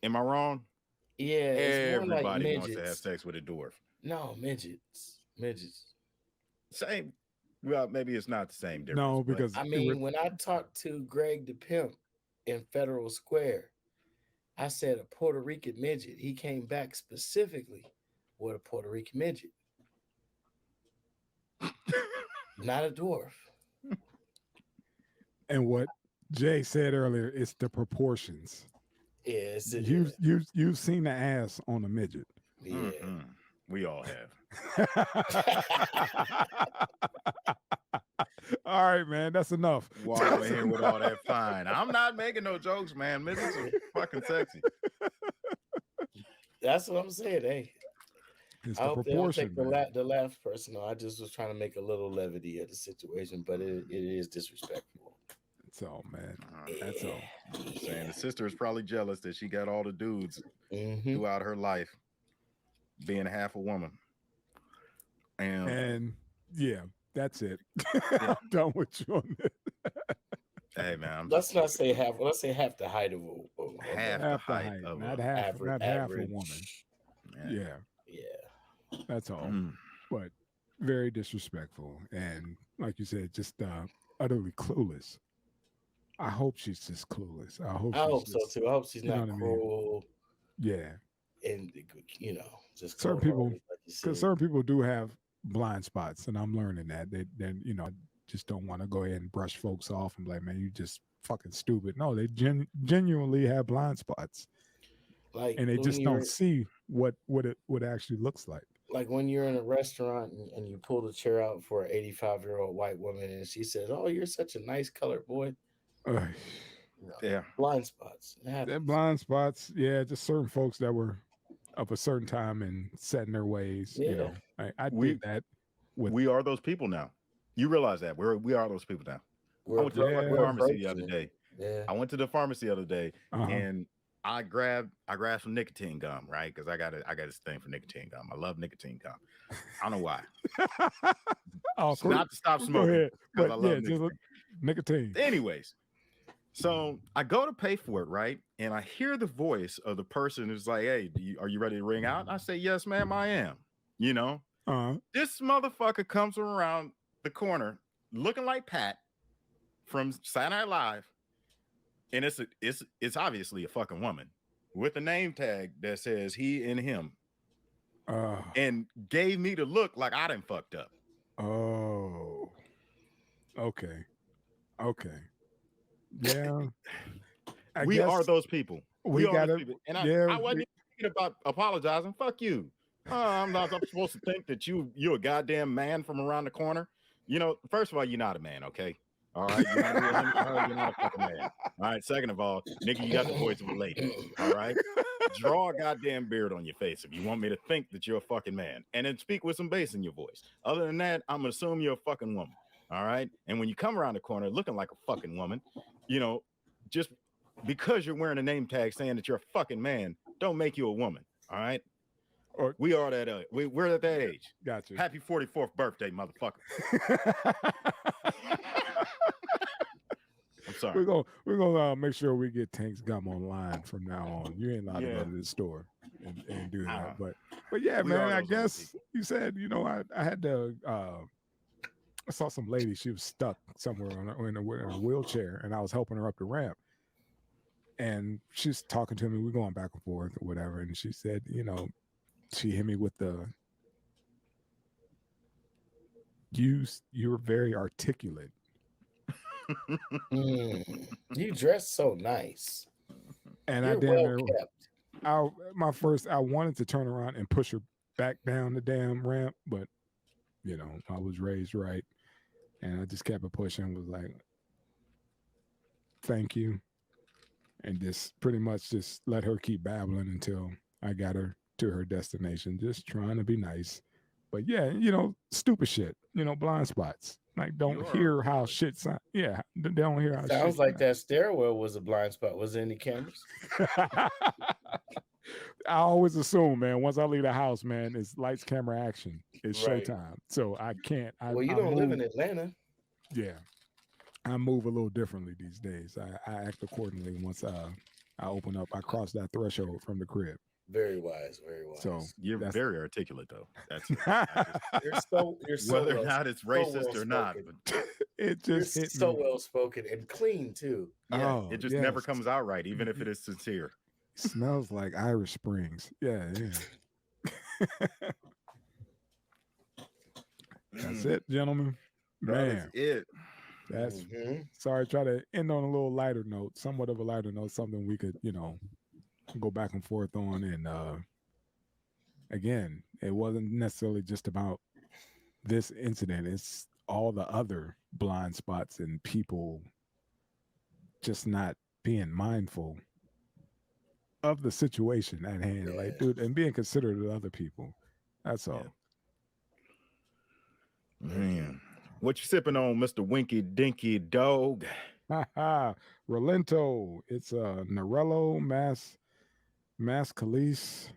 Am I wrong? Yeah, everybody wants to have sex with a dwarf. No, midgets. Same. Well, maybe it's not the same difference. No, because I mean, when I talked to Greg the Pimp in Federal Square, I said a Puerto Rican midget. He came back specifically with a Puerto Rican midget, not a dwarf. And what Jay said earlier, it's the proportions. Yeah, you've seen the ass on a midget. Yeah, we all have. All right, man, that's enough. Walk over here with all that fine. I'm not making no jokes, man. Midgets are fucking sexy. That's what I'm saying. Hey, it's I the hope they don't proportion. take the last personal. I just was trying to make a little levity of the situation, but it is disrespectful. That's all, man. That's all. I'm saying the sister is probably jealous that she got all the dudes throughout her life, being half a woman. And yeah, that's it. I'm done with you on this. Hey man, let's not say half. Let's say half the height of half the height of not half a woman. Yeah. That's all. But very disrespectful, and like you said, just utterly clueless. I hope she's just clueless. I hope so too. I hope she's not cruel. Yeah. And just certain people, because certain people do have blind spots, and I'm learning that. Then you know, I just don't want to go ahead and brush folks off and be like, man, you just fucking stupid. No, they genuinely have blind spots, Like, and they just don't see what it actually looks like. Like when you're in a restaurant and you pull the chair out for an 85-year-old white woman and she says, "Oh, you're such a nice colored boy." Yeah, blind spots. That blind spots, yeah, just certain folks that were of a certain time and set in their ways. Yeah. You know, I did that. We are those people now. You realize that we are those people now. I went to the pharmacy the other day. Yeah. I went to the pharmacy the other day and I grabbed some nicotine gum, right? Because I got this thing for nicotine gum. I love nicotine gum. I don't know why. Not to stop smoking, because I love nicotine. Anyways, so I go to pay for it, right? And I hear the voice of the person who's like, "Hey, are you ready to ring out?" I say, "Yes, ma'am, I am." You know, this motherfucker comes around the corner looking like Pat from Saturday Night Live. And it's obviously a fucking woman with a name tag that says he and him, and gave me the look like I done fucked up. Oh, okay, yeah. We are those people. We are those people. And I wasn't thinking about apologizing. Fuck you. I'm supposed to think that you're a goddamn man from around the corner. You know, first of all, you're not a man, okay? All right, you're not a fucking man. All right, second of all, nigga, you got the voice of a lady. All right, draw a goddamn beard on your face if you want me to think that you're a fucking man, and then speak with some bass in your voice. Other than that, I'm gonna assume you're a fucking woman. All right, and when you come around the corner looking like a fucking woman, you know, just because you're wearing a name tag saying that you're a fucking man, don't make you a woman. All right. Or we are that we're at that age. Gotcha. Happy 44th birthday, motherfucker. I'm sorry. We're gonna make sure we get Tank's gum online from now on. You ain't allowed to go to the store and do that. But yeah, man, I guess you said, you know, I had to I saw some lady, she was stuck somewhere in a wheelchair, and I was helping her up the ramp. And she's talking to me, we're going back and forth or whatever, and she said, you know, she hit me with you're very articulate. You dress so nice. And you're I wanted to turn around and push her back down the damn ramp, but you know, I was raised right. And I just kept it pushing, was like, thank you. And just pretty much just let her keep babbling until I got her to her destination, just trying to be nice. But yeah, you know, stupid shit, you know, blind spots. Like, don't hear how shit sound. Yeah, they don't hear how shit sounds like that stairwell was a blind spot. Was there any cameras? I always assume, man, once I leave the house, man, it's lights, camera, action. It's showtime. So I can't. Well, you don't live in Atlanta. Yeah. I move a little differently these days. I act accordingly once I open up. I cross that threshold from the crib. Very wise, very wise. So you're very articulate, though. That's you're so whether or not it's racist or not. But it just you're so well spoken and clean too. Yeah, it just never comes out right, even if it is sincere. Smells like Irish Springs. Yeah. That's it, gentlemen. Man, that's it. That's sorry. Try to end on a little lighter note, somewhat of a lighter note, something we could, you know, go back and forth on. And again, it wasn't necessarily just about this incident. It's all the other blind spots and people just not being mindful of the situation at hand. Yeah. Like, dude, and being considerate of other people. That's all. Man. What you sipping on, Mr. Winky Dinky Dog? Rolento. It's a Norello Mascalise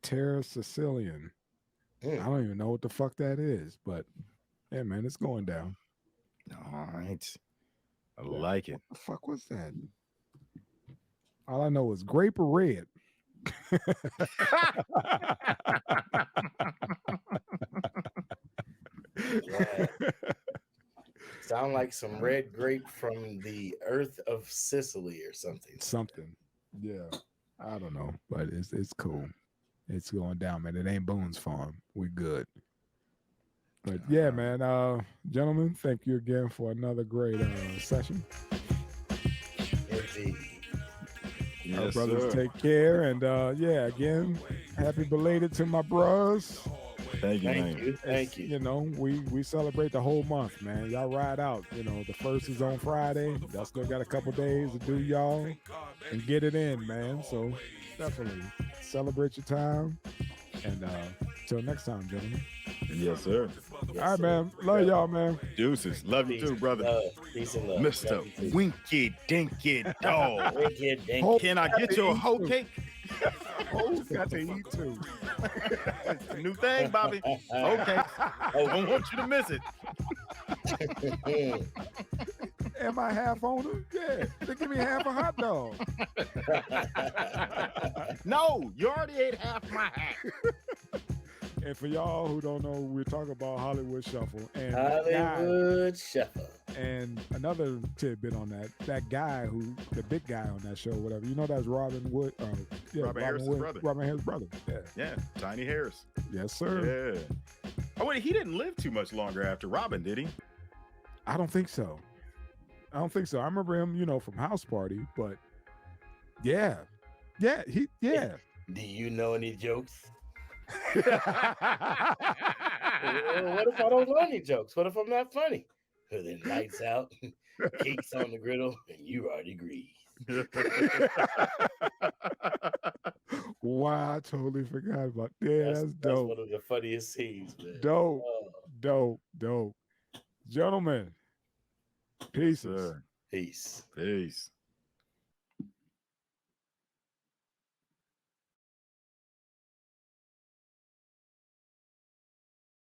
Terra Sicilian. I don't even know what the fuck that is, but yeah, man, it's going down. All right. I like it. What the fuck was that? All I know is grape or red. Sound like some red grape from the earth of Sicily or something. Something. Yeah. I don't know, but it's cool. It's going down, man. It ain't Boone's Farm. We good. But yeah, man, gentlemen, thank you again for another great session. Indeed. Our brothers, take care, and yeah, again, happy belated to my bros. Thank you. Thank you. You know, we celebrate the whole month, man. Y'all ride out. You know, the first is on Friday. Y'all still got a couple days to do y'all and get it in, man. So definitely celebrate your time. And till next time, gentlemen. Yes, sir. All right, man. Love y'all, man. Deuces. Love you too, brother. Peace and love. Mr. Winky Dinky Dog. Winky Dinky. Can I get you a whole cake? Hoes got to eat too. New thing, Bobby. Okay. I don't want you to miss it. Am I half owner? Yeah. They give me half a hot dog. No, you already ate half my hat. And for y'all who don't know, we're talking about Hollywood Shuffle. And Hollywood Shuffle. And another tidbit on that guy the big guy on that show, whatever. You know, that's Robin Wood. Robin Harris's brother. Robin Harris' brother. Yeah. Tiny Harris. Yes, sir. Yeah. Oh, wait, he didn't live too much longer after Robin, did he? I don't think so. I remember him, you know, from House Party, but yeah. Yeah. Do you know any jokes? What if I don't know any jokes? What if I'm not funny? Well, then lights out, cakes on the griddle, and you already greased. Wow, I totally forgot about that. That's dope. That's one of the funniest scenes, man. Dope. Gentlemen, peace. Peace. Peace.